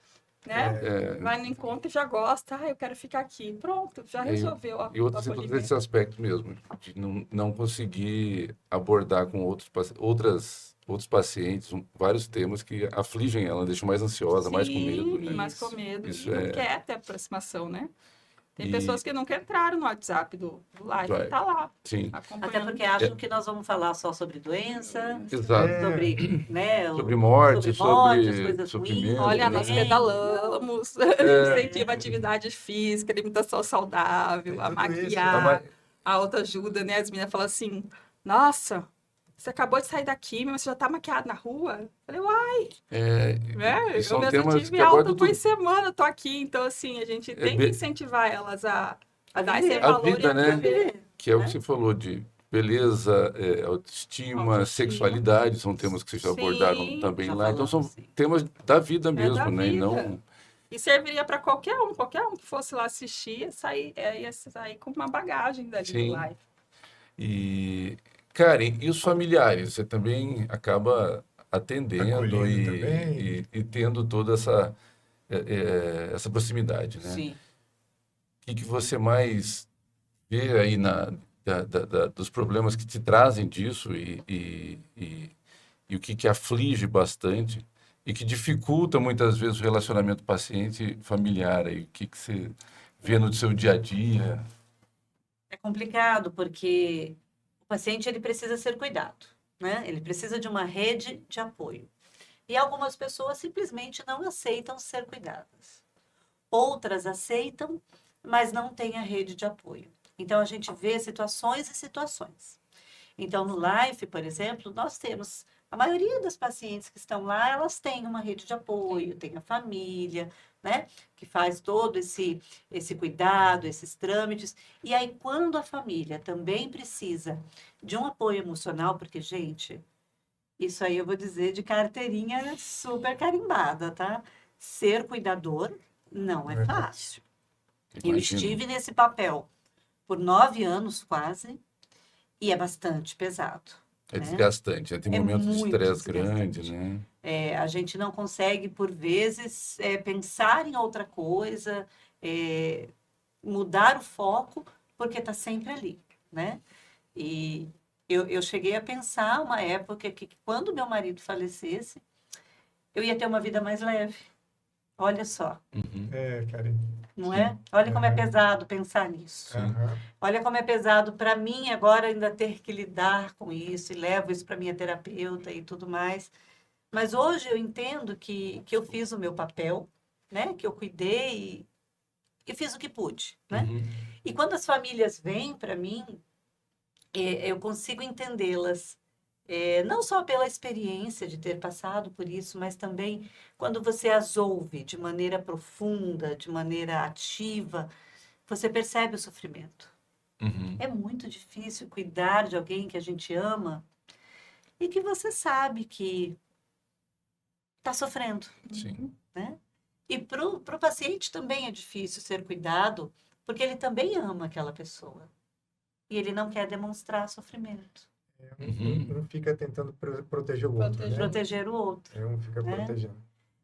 né? Vai no encontro e já gosta, eu quero ficar aqui. Pronto, já resolveu E outras acolhimento. desse aspecto mesmo, de não conseguir abordar com outros pacientes vários temas que afligem ela, deixam mais ansiosa, mais com medo, Sim, né? mais com medo. Isso E não é- quer ter aproximação, né? Tem E- pessoas que nunca entraram no WhatsApp do live, Vai. tá lá, Sim, acompanhando. Até porque acham que nós vamos falar só sobre doença, exato. sobre, né, Sobre morte, as coisas sofrimento, ruins. Olha, né? nós também. pedalamos, incentiva a atividade física, alimentação saudável, Tem a tudo isso, maquiar, a autoajuda, né? As meninas falam assim, nossa, você acabou de sair daqui, mas você já tá maquiada na rua? Eu falei, uai, né? E Eu são mesmo temas tive que alta abordam por tudo. semana, eu tô aqui, então assim, a gente tem que incentivar elas a dar esse viver. A valor vida, e a né? viver. Que é o né? que você falou de beleza, autoestima, Autoestima. sexualidade, são temas que vocês já abordaram Sim, também já lá. Então são falamos, sim. temas da vida É mesmo, da né? E vida. não. E serviria para qualquer um que fosse lá assistir, ia sair com uma bagagem dali do Sim. live. E, Karen, e os familiares? Você também acaba atendendo Acolhendo também. e tendo toda essa proximidade, né? Sim. O que você mais vê aí dos problemas que te trazem disso e o que aflige bastante e que dificulta muitas vezes o relacionamento paciente-familiar aí? O que você vê no seu dia a dia? É complicado porque o paciente ele precisa ser cuidado, né? Ele precisa de uma rede de apoio. E algumas pessoas simplesmente não aceitam ser cuidadas. Outras aceitam, mas não têm a rede de apoio. Então a gente vê situações e situações. Então no Life, por exemplo, nós temos a maioria das pacientes que estão lá, elas têm uma rede de apoio, tem a família, né, que faz todo esse cuidado, esses trâmites. E aí, quando a família também precisa de um apoio emocional, porque, gente, isso aí eu vou dizer de carteirinha super carimbada, tá? Ser cuidador não é Verdade. fácil. Eu Imagino. estive nesse papel por 9 anos quase, e é bastante pesado. É né? desgastante, né? Tem É momentos de muito estresse desgastante. grande, né? A gente não consegue, por vezes, pensar em outra coisa, mudar o foco, porque está sempre ali, né? E Eu cheguei a pensar uma época que quando meu marido falecesse, eu ia ter uma vida mais leve. Olha só, Uhum. Karen. não Sim. é? Olha como é Aham. pesado pensar nisso. Aham. Olha como é pesado para mim agora ainda ter que lidar com isso e levo isso para minha terapeuta e tudo mais. Mas hoje eu entendo que eu fiz o meu papel, né? Que eu cuidei e fiz o que pude, né? Uhum. E quando as famílias vêm para mim, eu consigo entendê-las. Não só pela experiência de ter passado por isso, mas também quando você as ouve de maneira profunda, de maneira ativa, você percebe o sofrimento. Uhum. É muito difícil cuidar de alguém que a gente ama e que você sabe que está sofrendo, Sim. né? E para o paciente também é difícil ser cuidado, porque ele também ama aquela pessoa. E ele não quer demonstrar sofrimento, Um fica tentando proteger o outro, né? proteger o outro. Um fica né? protegendo.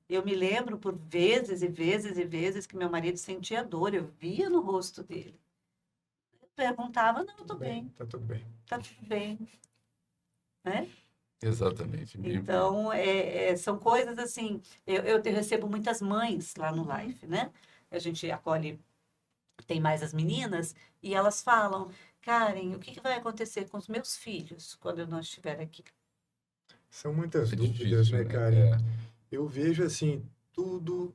Eu me lembro por vezes e vezes e vezes que meu marido sentia dor, eu via no rosto dele. Eu perguntava, não, eu tô bem, Tá tudo bem. tá tudo bem, né? Exatamente. Então, são coisas assim, eu recebo muitas mães lá no Life, né? A gente acolhe, tem mais as meninas, e elas falam, Karen, o que vai acontecer com os meus filhos quando eu não estiver aqui? São muitas É dúvidas, difícil, né, né? Karen? Eu vejo assim, tudo,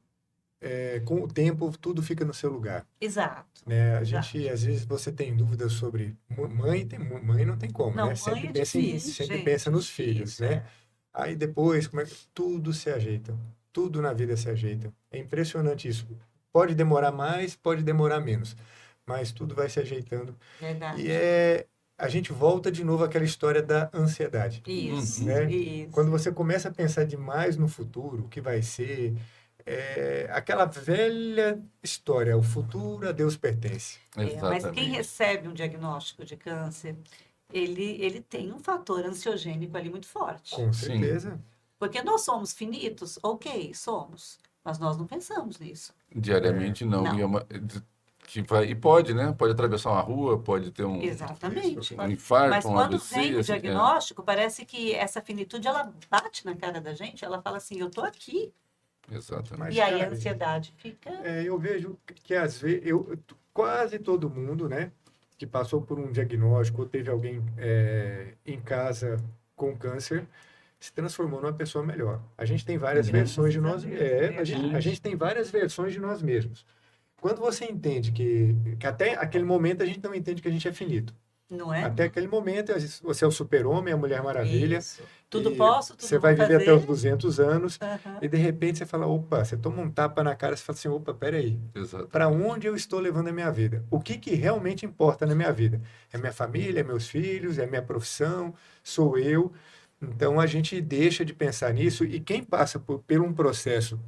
com o tempo, tudo fica no seu lugar, Exato. né? A exato. gente, às vezes, você tem dúvidas sobre mãe, mãe não tem como, Não, né? mãe Sempre é pensa, difícil, sempre gente, pensa nos difícil, filhos, né? Aí depois, como é que tudo se ajeita? Tudo na vida se ajeita. É impressionante isso. Pode demorar mais, pode demorar menos, mas tudo vai se ajeitando. Verdade. E a gente volta de novo àquela história da ansiedade, Isso, né? isso. Quando você começa a pensar demais no futuro, o que vai ser, aquela velha história, o futuro a Deus pertence. Mas Exatamente. quem recebe um diagnóstico de câncer, ele tem um fator ansiogênico ali muito forte. Com Sim. certeza. Porque nós somos finitos, ok, somos. Mas nós não pensamos nisso. Diariamente não. Não. E, e pode, né? Pode atravessar uma rua, pode ter um Exatamente. infarto, Mas um quando AVC. vem o assim, diagnóstico, parece que essa finitude, ela bate na cara da gente, ela fala assim, eu tô aqui. Exatamente. Mas, E aí cara, a ansiedade fica... eu vejo que às vezes, quase todo mundo, né, que passou por um diagnóstico ou teve alguém em casa com câncer, se transformou numa pessoa melhor. A gente tem várias versões de nós, a gente tem várias versões de nós mesmos. Quando você entende que até aquele momento a gente não entende que a gente é finito. Não é? Até aquele momento você é o super-homem, a Mulher Maravilha. Isso. Tudo e posso, tudo Você vou vai viver fazer. até os 200 anos Aham. e de repente você fala, opa, você toma um tapa na cara e você fala assim, opa, peraí, Exatamente. para onde eu estou levando a minha vida? O que realmente importa na minha vida? É minha família, é meus filhos, é minha profissão, sou eu. Então a gente deixa de pensar nisso e quem passa por um processo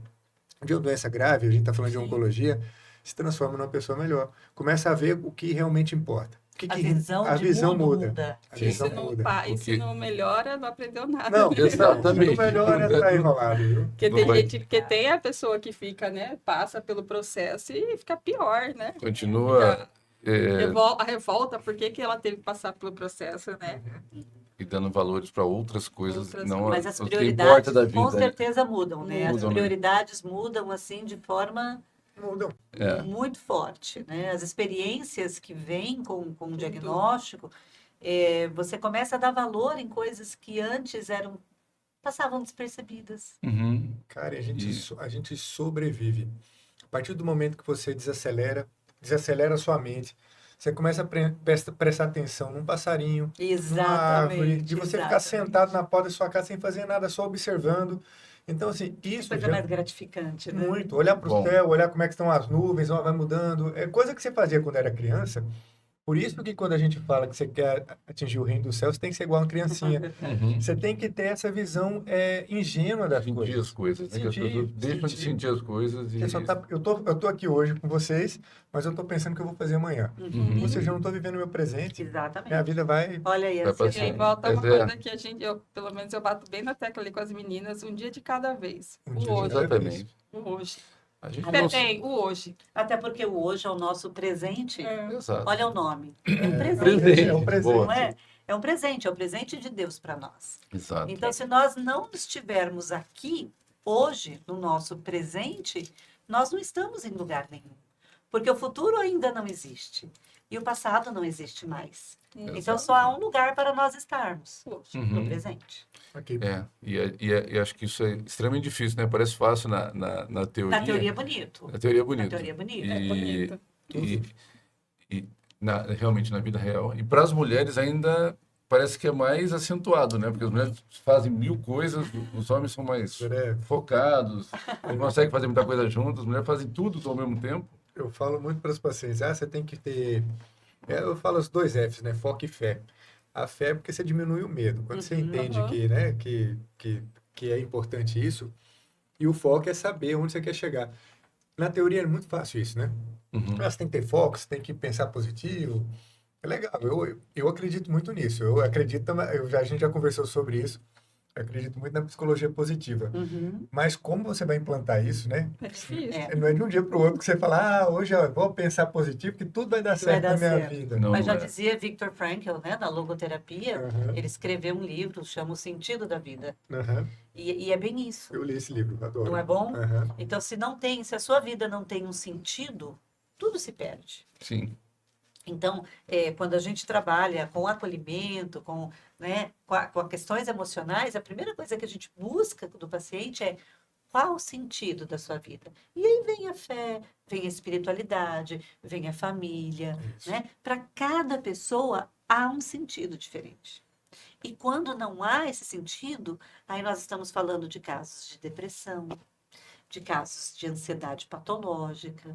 de uma doença grave, a gente está falando de Sim. oncologia, se transforma numa pessoa melhor. Começa a ver o que realmente importa. A visão a de visão mundo muda. A Sim. visão Se não, muda. e se não melhora, não aprendeu nada. Não, né? Exatamente. O melhor é estar enrolado, viu? Porque Não tem vai- gente, porque tem a pessoa que fica, né? Passa pelo processo e fica pior, né? Continua A revolta, por que ela teve que passar pelo processo, né? e dando valores para outras coisas, Outras não Mas as o que prioridades importa da com vida. certeza mudam, né? As Mudam, né? prioridades mudam assim de forma Mudam. É. muito forte, né? As experiências que vêm com o diagnóstico, você começa a dar valor em coisas que antes passavam despercebidas. Uhum. Cara, E- a gente sobrevive. A partir do momento que você desacelera a sua mente, você começa a prestar atenção num passarinho, numa árvore, de você ficar sentado na porta da sua casa sem fazer nada, só observando. Então, assim, isso Coisa já mais gratificante, né? muito. Olhar para o Bom. céu, olhar como é que estão as nuvens, ó, vai mudando. É coisa que você fazia quando era criança. Por isso que quando a gente fala que você quer atingir o reino do céu, você tem que ser igual uma criancinha. Uhum. Você tem que ter essa visão ingênua das Sentir coisas. as coisas, né? Que as Sentir, pessoas deixam de sentir. sentir as coisas e Você só eu tô aqui hoje com vocês, mas eu tô pensando o que eu vou fazer amanhã. Uhum. Ou seja, eu não tô vivendo o meu presente. Exatamente. Minha vida vai... Olha aí, a Vai passar. E ansiedade. aí volta uma Mas coisa que pelo menos eu bato bem na tecla ali com as meninas, um dia de cada vez. Um O dia de hoje. cada exatamente. O hoje. A gente Até não... tem o hoje. Até porque o hoje é o nosso presente. É. Exato. Olha o nome. É um presente. Presente. É um presente. Boa. Não é? é um presente, é um presente de Deus para nós. Exato. Então, se nós não estivermos aqui, hoje, no nosso presente, nós não estamos em lugar nenhum. Porque o futuro ainda não existe. E o passado não existe mais. Então, só há um lugar para nós estarmos, no Uhum. presente. Ok. E acho que isso é extremamente difícil, né? Parece fácil na teoria. Na teoria é bonito. Na teoria é Na bonito. teoria é bonito. É bonito. E realmente na vida real. E para as mulheres ainda parece que é mais acentuado, né? Porque as mulheres fazem mil coisas, os homens são mais focados, não conseguem fazer muita coisa juntos, as mulheres fazem tudo ao mesmo tempo. Eu falo muito para os pacientes, você tem que ter... eu falo os 2 Fs, né? Foco e fé. A fé é porque você diminui o medo. Quando você entende Uhum. que, né, que é importante isso, e o foco é saber onde você quer chegar. Na teoria é muito fácil isso, né? Uhum. Você tem que ter foco, você tem que pensar positivo. É legal, eu acredito muito nisso. Eu acredito, a gente já conversou sobre isso. Eu acredito muito na psicologia positiva. Uhum. Mas como você vai implantar isso, né? É difícil. Não é de um dia para o outro que você fala, hoje eu vou pensar positivo, que tudo vai dar Tudo vai certo dar na minha certo. vida. Não, Mas já é. dizia Viktor Frankl, né, na logoterapia, Aham. ele escreveu um livro, chama O Sentido da Vida. Aham. E é bem isso. Eu li esse livro, adoro. Não é bom? Aham. Então, se a sua vida não tem um sentido, tudo se perde. Sim. Então, quando a gente trabalha com acolhimento, com questões emocionais, a primeira coisa que a gente busca do paciente é qual o sentido da sua vida. E aí vem a fé, vem a espiritualidade, vem a família, Isso. né? Para cada pessoa há um sentido diferente. E quando não há esse sentido, aí nós estamos falando de casos de depressão, de casos de ansiedade patológica,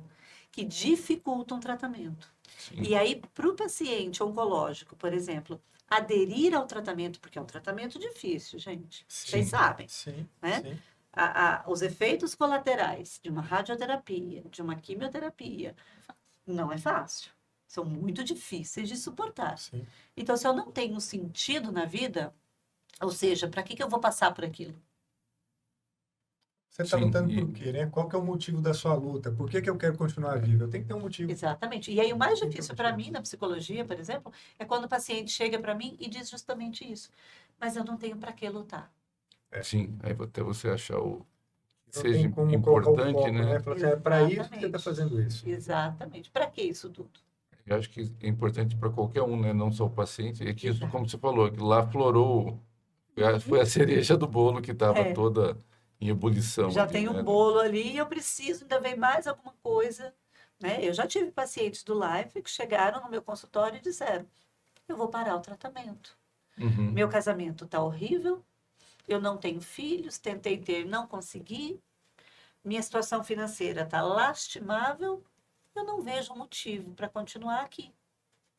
que dificultam o tratamento. Sim. E aí, para o paciente oncológico, por exemplo, aderir ao tratamento, porque é um tratamento difícil, gente, vocês Sim. sabem, Sim, né? sim. Os efeitos colaterais de uma radioterapia, de uma quimioterapia, não é fácil. São muito difíceis de suportar. Sim. Então, se eu não tenho um sentido na vida, ou seja, para que eu vou passar por aquilo? Você está Sim, lutando e- por quê, né? Qual que é o motivo da sua luta? Por que eu quero continuar vivo? Eu tenho que ter um motivo. Exatamente. E aí, o mais Sim, difícil sim. para mim na psicologia, por exemplo, é quando o paciente chega para mim e diz justamente isso. Mas eu não tenho para que lutar. Sim. Aí até você achar o que Não seja tem como colocar o importante, foco, né? né? Falar assim, é para isso que você está Exatamente. fazendo isso. Exatamente. Para que isso tudo? Eu acho que é importante para qualquer um, né? Não só o paciente. É que isso, Exato. como você falou, que lá florou, foi a cereja do bolo que estava É. toda em ebulição. Já ali, tem né? um bolo ali e eu preciso, ainda vem mais alguma coisa, né? Eu já tive pacientes do Life que chegaram no meu consultório e disseram: eu vou parar o tratamento. Uhum. Meu casamento está horrível, eu não tenho filhos, tentei ter, não consegui, minha situação financeira está lastimável, eu não vejo motivo para continuar aqui.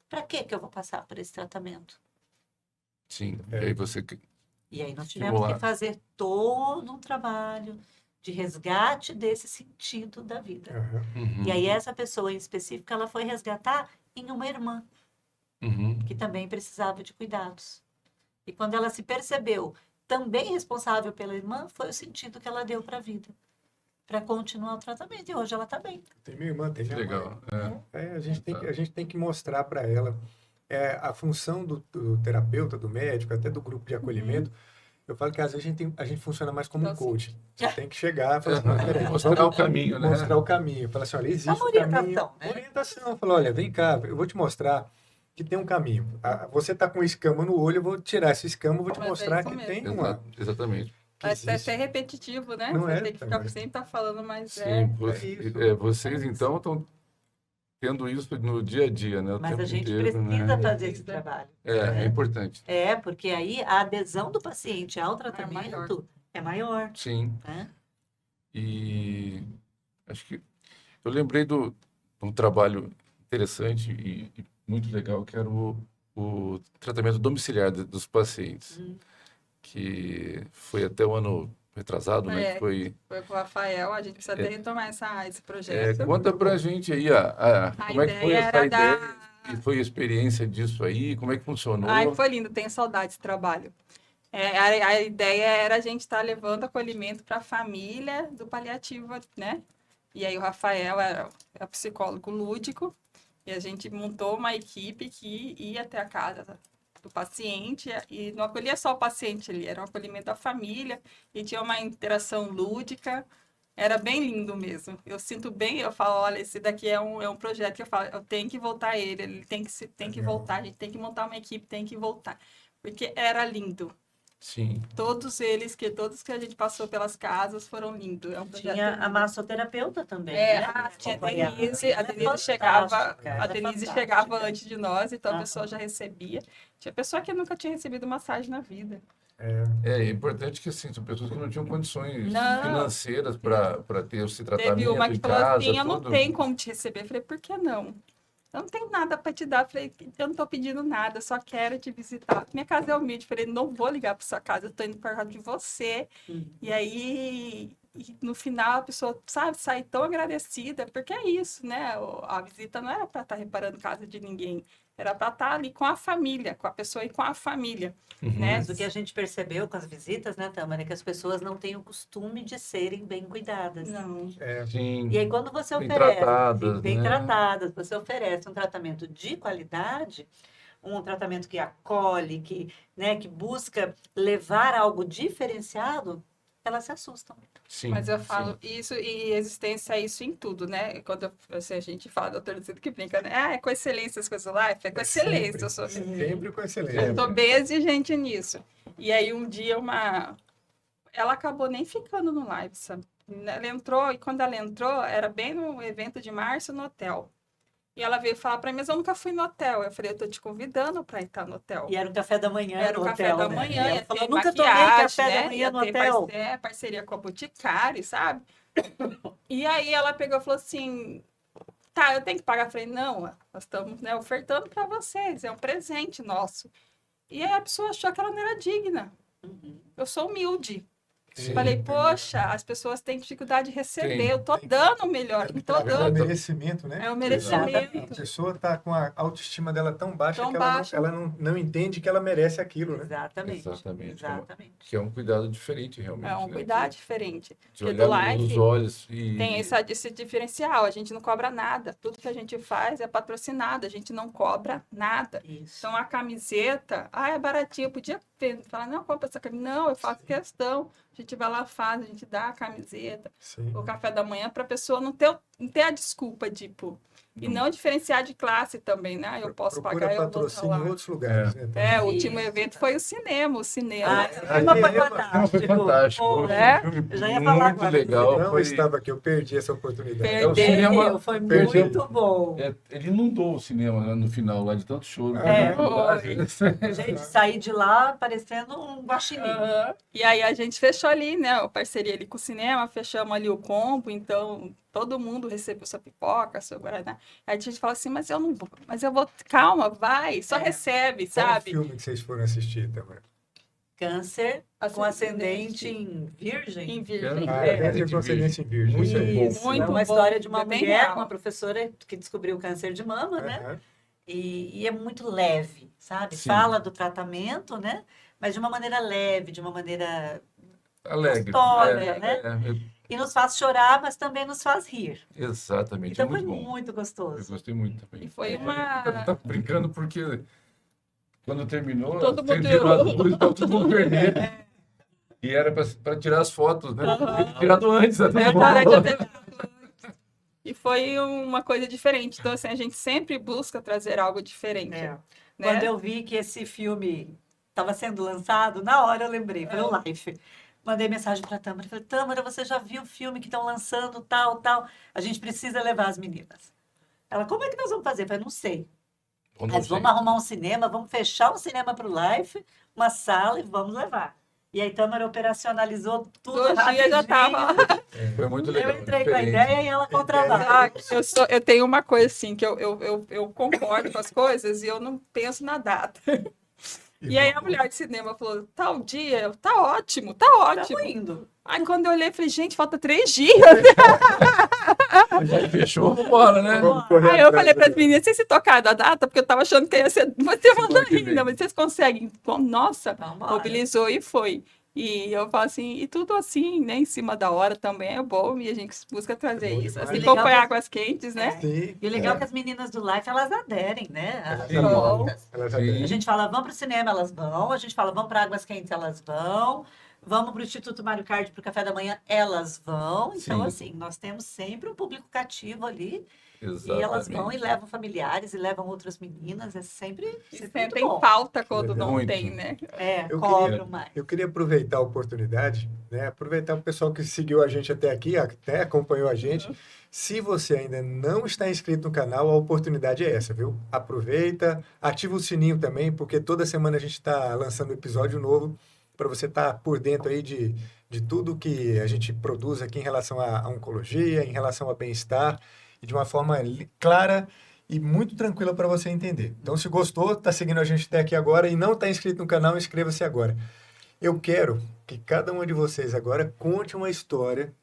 Para que eu vou passar por esse tratamento? Sim. É. E aí você... E aí nós tivemos que Estimular. fazer todo um trabalho de resgate desse sentido da vida. Aham. Uhum. E aí essa pessoa em específico, ela foi resgatar em uma irmã, Uhum. que também precisava de cuidados. E quando ela se percebeu também responsável pela irmã, foi o sentido que ela deu para a vida, para continuar o tratamento. E hoje ela está bem. Tem minha irmã, tem Que minha mãe. legal. É. A gente tem que mostrar para ela a função do terapeuta, do médico, até do grupo de acolhimento. Eu falo que às vezes a gente funciona mais como um Então, coach. Você tem que chegar e falar assim, não, peraí, Mostrar vamos o caminho, né? mostrar o caminho. Falar assim, olha, existe uma um caminho. orientação, né? Orientação. Falar, olha, vem cá, eu vou te mostrar que tem um caminho. Você está com escama no olho, eu vou tirar essa escama, eu vou te Mas é mostrar isso que mesmo. tem uma... Exatamente. que Vai ser existe. até repetitivo, né? Não Você é, tem que ficar também. sempre tá falando, mas Sim, isso. vocês então estão tendo isso no dia a dia, né? O Mas tempo a gente inteiro, precisa né? fazer esse trabalho. É importante. Porque aí a adesão do paciente ao maior. tratamento é maior, Sim. né? E acho que eu lembrei de um trabalho interessante e muito legal, que era o tratamento domiciliar dos pacientes, que foi até o ano retrasado, né? É. Que foi. Foi com o Rafael, a gente precisa até retomar esse projeto. Conta pra gente aí como é que foi ideia essa era ideia e foi a experiência disso aí, como é que funcionou? Ai, foi lindo, tenho saudade desse trabalho. A ideia era a gente estar levando acolhimento para a família do paliativo, né? E aí o Rafael é psicólogo lúdico e a gente montou uma equipe que ia até a casa do paciente, e não acolhia só o paciente ali, era um acolhimento da família, e tinha uma interação lúdica, era bem lindo mesmo. Eu sinto bem, eu falo, olha, esse daqui é um projeto que eu falo, eu tenho que voltar ele tem que voltar, a gente tem que montar uma equipe, tem que voltar, porque era lindo. Sim. Todos que a gente passou pelas casas foram lindos. É um projeto Tinha lindo. a massoterapeuta também, É, né? tinha Acompanhava. a Denise Ela é chegava, fantástica, a ela é Denise fantástica. chegava antes de nós, então a Aham. pessoa já recebia. Tinha pessoa que nunca tinha recebido massagem na vida. É importante que, assim, são pessoas que não tinham condições Não. financeiras para ter esse Teve tratamento uma que em falou casa, assim, eu não tudo. tenho como te receber. Eu falei, por que não? Eu não tenho nada para te dar. Eu falei, eu não estou pedindo nada, só quero te visitar. Minha casa é humilde. Eu falei, não vou ligar para sua casa, eu estou indo para casa de você. E aí, no final, a pessoa, sabe, sai tão agradecida, porque é isso, né? A visita não era para estar reparando casa de ninguém, era para estar ali com a família, com a pessoa e com a família, né? Mas o que a gente percebeu com as visitas, né, Tâmara, é que as pessoas não têm o costume de serem bem cuidadas. Não. Sim. E aí, quando você Bem oferece, tratadas, bem né? tratadas, você oferece um tratamento de qualidade, um tratamento que acolhe, né, que busca levar algo diferenciado, elas se assustam. Sim, Mas eu sim. falo isso e existência é isso em tudo, né? Quando assim, a gente fala, doutor Lucido que brinca, né? Ah, é com excelência as coisas lá, é com excelência. Eu sou Sempre com excelência. Eu tô bem exigente nisso. E aí um dia ela acabou nem ficando no live, sabe? Ela entrou, e quando ela entrou, era bem no evento de março no hotel. E ela veio falar para mim, mas eu nunca fui no hotel. Eu falei, eu tô te convidando para estar no hotel. E era o café da manhã Era no o café hotel, da né? manhã, E ela ia falou, ter nunca tomei maquiagem, café da né? manhã Ia no ter hotel. parceria com a Boticário, sabe? E aí ela pegou e falou assim, tá, eu tenho que pagar. Eu falei, não, nós estamos, né, ofertando para vocês, é um presente nosso. E aí a pessoa achou que ela não era digna. Eu sou humilde. Sim. Falei, poxa, as pessoas têm dificuldade de receber, Tem. eu tô dando o melhor, eu tô É o dando. merecimento, né? É o A merecimento. pessoa está com a autoestima dela tão baixa Tão que baixa. ela não entende que ela merece aquilo, né? Exatamente. Exatamente. Exatamente. Que é um cuidado diferente, realmente. É um né? cuidado diferente. De Porque do olhar nos life olhos e... tem esse diferencial, a gente não cobra nada. Tudo que a gente faz é patrocinado, a gente não cobra nada. Isso. Então a camiseta, é baratinho, eu podia falar, não, compra essa camiseta. Não, eu faço questão. A gente vai lá, faz, a gente dá a camiseta, Sim. o café da manhã, para a pessoa não ter a desculpa, tipo. E não diferenciar de classe também, né? Eu posso Procura pagar, eu vou estar patrocínio em lá. outros lugares, né? também. O último Isso. evento foi o cinema. O cinema. Ah, esse filme foi cinema fantástico. Foi fantástico. Pô, Foi um né? filme Eu já ia falar muito agora. legal. Não Foi... estava aqui, eu perdi essa oportunidade. Perdeu. o cinema... Foi Perdeu. muito bom. Ele inundou o cinema, né, no final, lá de tanto choro. É. Gente, saí de lá parecendo um guaxinim. Aham. E aí a gente fechou ali, né? A parceria ali com o cinema, fechamos ali o combo, então todo mundo recebeu sua pipoca, seu guaraná. Aí a gente fala assim, mas eu não vou, mas eu vou, calma, vai, só recebe, Qual o sabe? filme que vocês foram assistir, Tamara? Câncer com Ascendente. ascendente em virgem. Em virgem. Ah, É, Câncer de com Ascendente em Virgem. Muito isso aí. bom. Isso, Muito é uma bom. história de uma É bem mulher, real. uma professora que descobriu o câncer de mama, né? Aham. E é muito leve, sabe? Sim. Fala do tratamento, né? Mas de uma maneira leve, de uma maneira... Alegre. Gostosa, né? É, E nos faz chorar, mas também nos faz rir. exatamente, Então é muito foi bom. muito Eu gostoso. gostei muito também. E foi Eu uma... tava brincando porque quando terminou, Todo mundo- acendia as luzes, estava tudo mundo vermelho. E era para tirar as fotos, né? Tirado antes. Até E foi uma coisa diferente. Então, assim, a gente sempre busca trazer algo diferente. É. Né? Quando eu vi que esse filme estava sendo lançado, na hora eu lembrei, foi no live. Mandei mensagem para a Tâmara, falei, Tâmara, você já viu o filme que estão lançando, tal, tal? A gente precisa levar as meninas. Ela, como é que nós vamos fazer? Eu falei, não sei. Mas vamos arrumar um cinema, vamos fechar um cinema para o live, uma sala e vamos levar. E aí Tâmara operacionalizou tudo 2 dias já rapidinho. estava. Foi muito legal. Eu entrei com a diferente. ideia e ela com o trabalho. Eu tenho uma coisa assim, que eu concordo com as coisas e eu não penso na data. E aí a mulher de cinema falou, tal dia, eu, tá ótimo, tá ótimo. Estamos indo. Aí quando eu olhei, eu falei, gente, falta 3 dias. Já fechou, vambora, né? Vamos correr Aí eu atrás falei para as agora. meninas, vocês se tocaram da data, porque eu tava achando que ia ser uma semana que vem. ainda, mas vocês conseguem. Nossa, Vambora. mobilizou e foi. E eu falo assim, e tudo assim, né, em cima da hora também é bom, e a gente busca trazer É bom isso. demais. Assim E como legal foi que- Águas Quentes, né? Sim. E o legal é que as meninas do Life, elas aderem, né? As Elas Sim. adoram. propostas. Elas Sim. adoram. A gente fala, vamos para o cinema, elas vão. A gente fala, vamos para Águas Quentes, elas vão. Vamos para o Instituto Mário Card para o café da manhã, elas vão. Então, Sim. assim, nós temos sempre um público cativo ali. Exatamente. E elas vão e levam familiares e levam outras meninas. É sempre, E sempre muito sentem bom. falta quando legal. não Muito. tem, né? Eu Cobram mais. Eu queria aproveitar a oportunidade, né? Aproveitar o pessoal que seguiu a gente até aqui, até acompanhou a gente. Se você ainda não está inscrito no canal, a oportunidade é essa, viu? Aproveita, ativa o sininho também, porque toda semana a gente está lançando um episódio novo para você estar por dentro aí de tudo que a gente produz aqui em relação à oncologia, em relação ao bem-estar, e de uma forma clara e muito tranquila para você entender. Então, se gostou, está seguindo a gente até aqui agora e não está inscrito no canal, inscreva-se agora. Eu quero que cada um de vocês agora conte uma história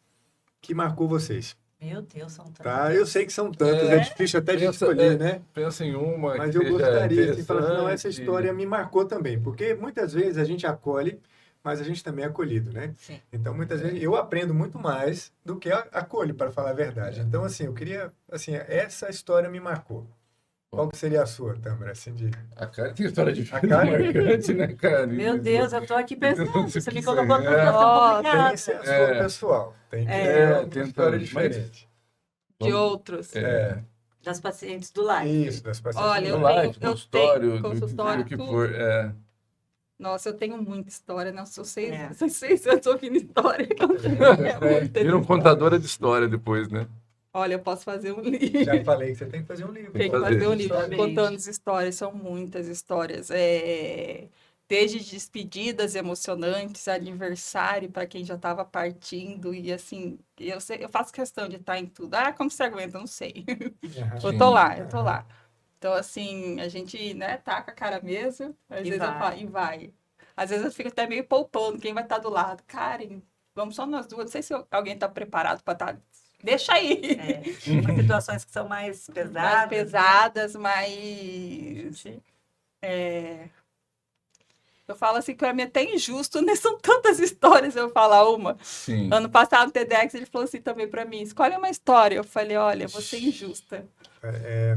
que marcou vocês, Meu Deus, são tantas. tá? Eu sei que são tantas, é difícil até de escolher, né? Pensa em uma Mas que eu seja gostaria de falar assim, não, essa interessante. história me marcou também, porque muitas vezes a gente acolhe, mas a gente também é acolhido, né? Sim. Então, muitas vezes eu aprendo muito mais do que acolho, para falar a verdade. Então, assim, eu queria, assim, essa história me marcou. Qual que seria a sua, Tâmara? Assim, A Karen tem história de A Karen? marcante, né, Karen? Meu Deus, eu tô aqui pensando. Você me colocou numa É. situação Nossa. tem complicada. que ser a sua É. pessoal. Tem que É, ter uma tenta- história mas- diferente. De Vamos- outros. É, Das pacientes do Life. Isso, das pacientes. Olha, no eu live, tenho- eu consultório, tenho consultório, do que tudo. for. É. Nossa, eu tenho muita história, né? Eu sou É. 6 anos ouvindo história. Vira um contadora de história depois, né? Olha, eu posso fazer um livro. Já falei que você tem que fazer um livro. Tem que fazer. fazer um livro Justamente. contando as histórias, são muitas histórias. Desde despedidas emocionantes, aniversário para quem já estava partindo, e assim, eu faço questão de estar em tudo. Ah, como você aguenta? Não sei. Aham. Eu tô lá, eu tô lá. Então, assim, a gente, né, taca a cara mesmo, às E vezes vai. eu falo, e vai. Às vezes eu fico até meio poupando quem vai estar do lado. Karen, vamos só nós duas. Não sei se alguém está preparado para estar. Deixa aí. É, umas situações que são mais pesadas. Mais pesadas, mais. Eu falo assim, para mim é até injusto, né? São tantas histórias eu falar uma. Sim. Ano passado, no TEDx, ele falou assim também para mim: escolhe uma história. Eu falei: olha, eu vou ser injusta.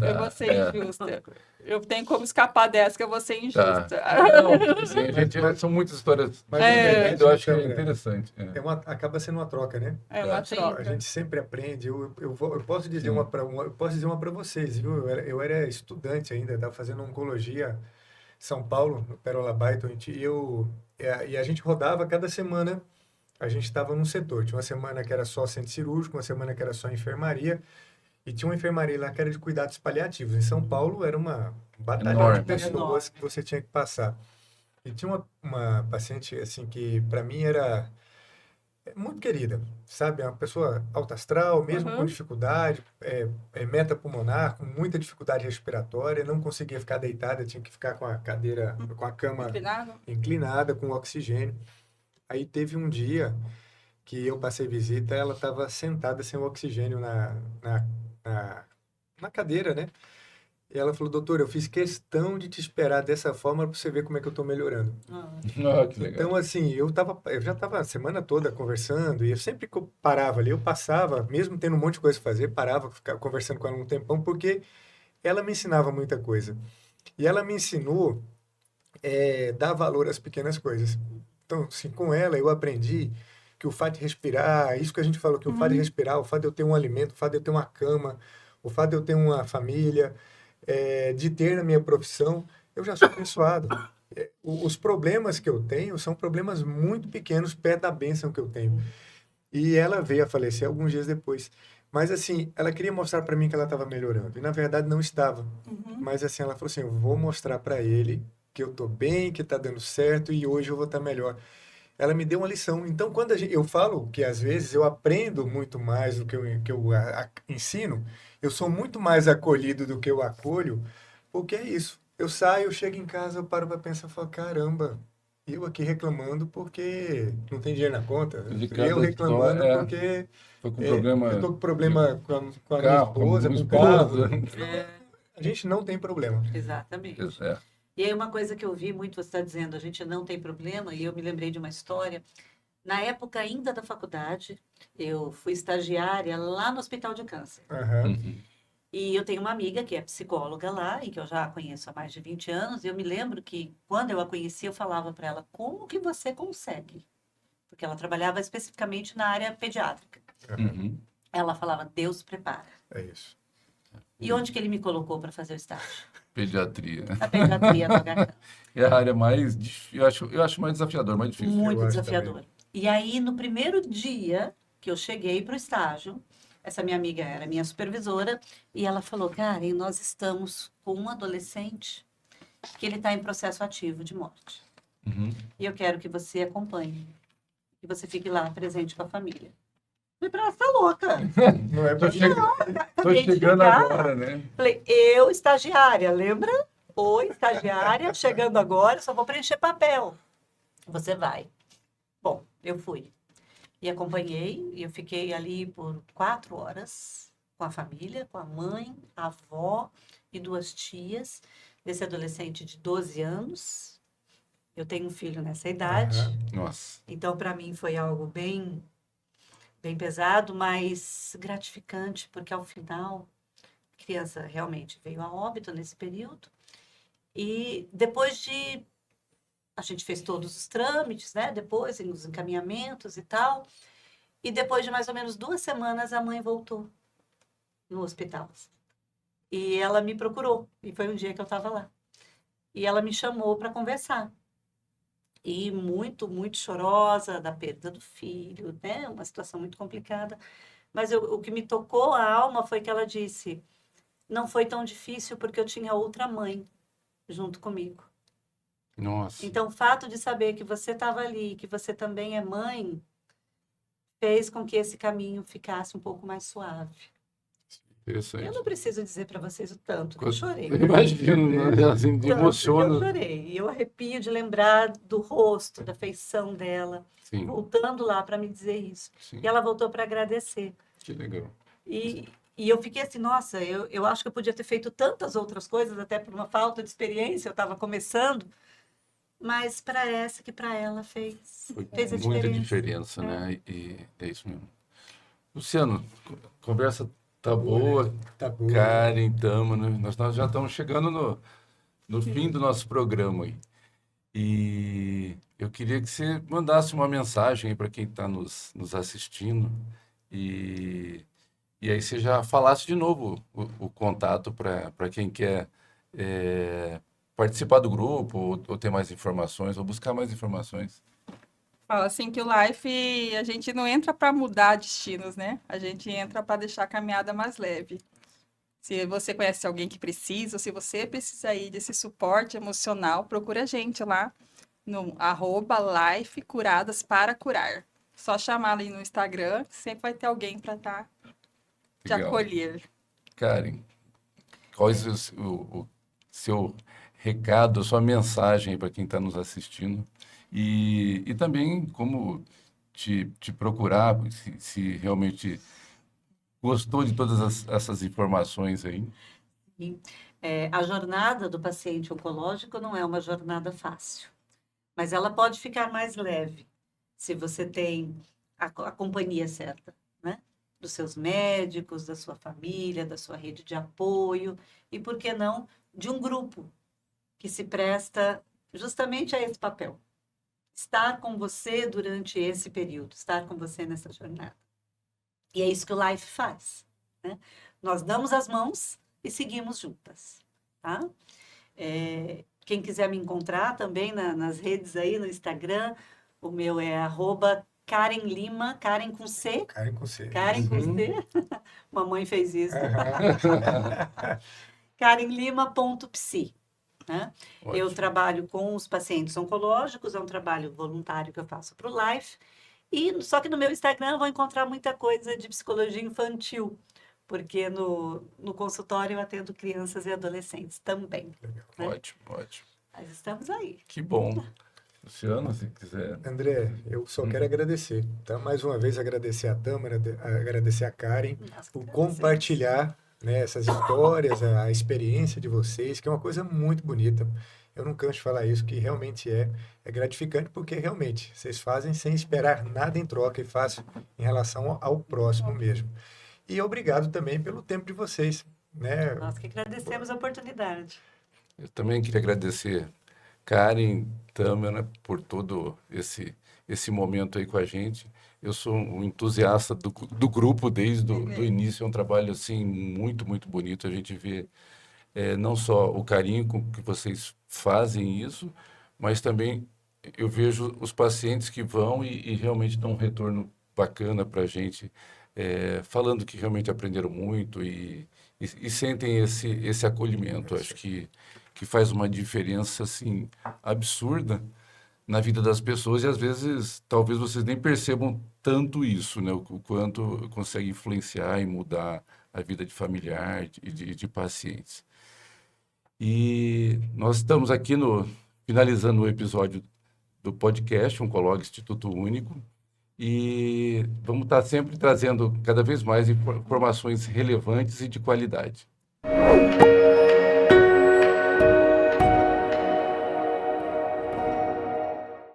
Eu vou ser injusta. Eu tenho como escapar dessa, que eu vou ser injusta. Não, sim, a gente, são muitas histórias. Mas, Eu acho que é Tâmara, interessante. É. acaba sendo uma troca, né? É uma Sim. A troca. gente sempre aprende. Eu posso dizer Sim. eu posso dizer uma para vocês, viu? Eu era estudante ainda, estava fazendo oncologia em São Paulo, no Pérola Byton, e a gente rodava cada semana. A gente estava num setor. Tinha uma semana que era só centro cirúrgico, uma semana que era só enfermaria, e tinha uma enfermaria lá que era de cuidados paliativos. Em São Paulo era uma batalhão Enorme. de pessoas que você tinha que passar. E tinha uma paciente assim que para mim era muito querida, sabe? É uma pessoa alta astral, mesmo com dificuldade, meta pulmonar, com muita dificuldade respiratória, não conseguia ficar deitada, tinha que ficar com a cadeira, com a cama Inclinado? inclinada, com oxigênio. Aí teve um dia que eu passei visita, ela estava sentada sem oxigênio na cadeira, né? E ela falou, doutor, eu fiz questão de te esperar dessa forma para você ver como é que eu estou melhorando. Ah, que legal. Então, assim, eu já estava a semana toda conversando, e eu sempre que eu parava ali, eu passava, mesmo tendo um monte de coisa para fazer, parava, ficava conversando com ela um tempão, porque ela me ensinava muita coisa. E ela me ensinou dar valor às pequenas coisas. Então, assim, com ela eu aprendi que o fato de respirar, isso que a gente falou, que o fato de respirar, o fato de eu ter um alimento, o fato de eu ter uma cama, o fato de eu ter uma família, de ter na minha profissão, eu já sou abençoado. Os problemas que eu tenho são problemas muito pequenos perto da bênção que eu tenho. E ela veio a falecer alguns dias depois. Mas, assim, ela queria mostrar para mim que ela estava melhorando. E, na verdade, não estava. Mas, assim, ela falou assim, eu vou mostrar para ele que eu estou bem, que está dando certo e hoje eu vou estar melhor. Ela me deu uma lição. Então, quando eu falo que, às vezes, eu aprendo muito mais do que eu ensino, eu sou muito mais acolhido do que eu acolho, porque é isso. Eu saio, eu chego em casa, eu paro para pensar e falo, caramba, eu aqui reclamando porque não tem dinheiro na conta. De cada Eu reclamando história, porque Tô com problema. eu tô com problema com a minha carro, esposa, com com o esposa. carro. A gente não tem problema. Exatamente. É. E aí uma coisa que eu vi muito, você está dizendo, a gente não tem problema, e eu me lembrei de uma história. Na época ainda da faculdade, eu fui estagiária lá no Hospital de Câncer. Aham. Uhum. E eu tenho uma amiga que é psicóloga lá, e que eu já a conheço há mais de 20 anos, e eu me lembro que, quando eu a conheci, eu falava para ela, como que você consegue? Porque ela trabalhava especificamente na área pediátrica. Uhum. Ela falava, Deus prepara. É isso. E onde que ele me colocou para fazer o estágio? Pediatria. Na pediatria do HK. É a área mais difícil, eu acho mais desafiador, mais difícil. Muito Eu acho desafiador. E aí, no primeiro dia que eu cheguei para o estágio, essa minha amiga era minha supervisora, e ela falou, Karen, nós estamos com um adolescente que ele está em processo ativo de morte. Uhum. E eu quero que você acompanhe, que você fique lá presente com a família. Falei pra ela, você tá louca? Não é Tô, pra chegando, tô Acabei de chegando chegar. agora, né? Falei, eu, estagiária, lembra? Oi, estagiária, chegando agora, só vou preencher papel. Você vai. Bom, eu fui. E acompanhei, e eu fiquei ali por 4 horas com a família, com a mãe, a avó e 2 tias desse adolescente de 12 anos. Eu tenho um filho nessa idade, Aham. Nossa. então para mim foi algo bem, bem pesado, mas gratificante, porque ao final a criança realmente veio a óbito nesse período. E depois de... A gente fez todos os trâmites, né? Depois, os encaminhamentos e tal. E depois de mais ou menos 2 semanas, a mãe voltou no hospital. E ela me procurou. E foi um dia que eu estava lá. E ela me chamou para conversar. E muito, muito chorosa da perda do filho, né? Uma situação muito complicada. Mas o que me tocou a alma foi que ela disse: não foi tão difícil porque eu tinha outra mãe junto comigo. Nossa. Então, o fato de saber que você estava ali, que você também é mãe, fez com que esse caminho ficasse um pouco mais suave. Eu Interessante. não preciso dizer para vocês o tanto que eu chorei. Imagino, né? Assim, Tanto que eu emociona. chorei. E eu arrepio de lembrar do rosto, da feição dela, Sim, voltando lá para me dizer isso. sim. E ela voltou para agradecer. Que legal. E eu fiquei assim, nossa, eu acho que eu podia ter feito tantas outras coisas, até por uma falta de experiência, eu estava começando, mas para essa que para ela fez a Muita diferença. diferença, né? E é isso mesmo. Luciano, conversa tá boa. Tá boa. Karen, tamo, né? Nós já estamos chegando no fim do nosso programa aí. E eu queria que você mandasse uma mensagem para quem está nos assistindo e aí você já falasse de novo o contato para quem quer participar do grupo ou ter mais informações ou buscar mais informações. Fala assim que o Life, a gente não entra para mudar destinos, né? A gente entra para deixar a caminhada mais leve. Se você conhece alguém que precisa, ou se você precisa aí desse suporte emocional, procura a gente lá no @Life Curadas para Curar. Só chamar ali no Instagram, que sempre vai ter alguém para estar te Legal. acolher. Karen, qual é o seu recado, a sua mensagem para quem está nos assistindo? E também como te procurar, se realmente gostou de todas essas informações aí. A jornada do paciente oncológico não é uma jornada fácil, mas ela pode ficar mais leve se você tem a companhia certa, né? Dos seus médicos, da sua família, da sua rede de apoio e, por que não, de um grupo que se presta justamente a esse papel. Estar com você durante esse período, estar com você nessa jornada. E é isso que o Life faz, né? Nós damos as mãos e seguimos juntas, tá? Quem quiser me encontrar também nas redes aí, no Instagram, o meu é @Karen Lima, Karen com C. Karen com C. Karen com Uhum. C. Mamãe fez isso. Aham. KarenLima.psi. Né? Eu Ótimo. trabalho com os pacientes oncológicos, é um trabalho voluntário que eu faço para o Life. Só que no meu Instagram eu vou encontrar muita coisa de psicologia infantil, porque no consultório eu atendo crianças e adolescentes também. Né? Ótimo, ótimo. Mas estamos aí. Que bom. Luciano, se quiser. André, eu só quero agradecer, tá? Mais uma vez agradecer a Tâmara, agradecer a Karen Nós que por agradecemos. compartilhar né, essas histórias, a experiência de vocês, que é uma coisa muito bonita. Eu não canso de falar isso, que realmente é gratificante, porque realmente vocês fazem sem esperar nada em troca e fazem em relação ao próximo mesmo. E obrigado também pelo tempo de vocês, né? Nós que agradecemos a oportunidade. Eu também queria agradecer Karen, Tâmara, por todo esse momento aí com a gente. Eu sou um entusiasta do grupo desde do início. É um trabalho assim muito, muito bonito. A gente vê não só o carinho com que vocês fazem isso, mas também eu vejo os pacientes que vão e realmente dão um retorno bacana para a gente, falando que realmente aprenderam muito e sentem esse acolhimento. Acho que faz uma diferença assim absurda na vida das pessoas e às vezes talvez vocês nem percebam tanto isso, né? O quanto consegue influenciar e mudar a vida de familiar e de pacientes. E nós estamos aqui finalizando o episódio do podcast Oncolog Instituto Único e vamos estar sempre trazendo cada vez mais informações relevantes e de qualidade.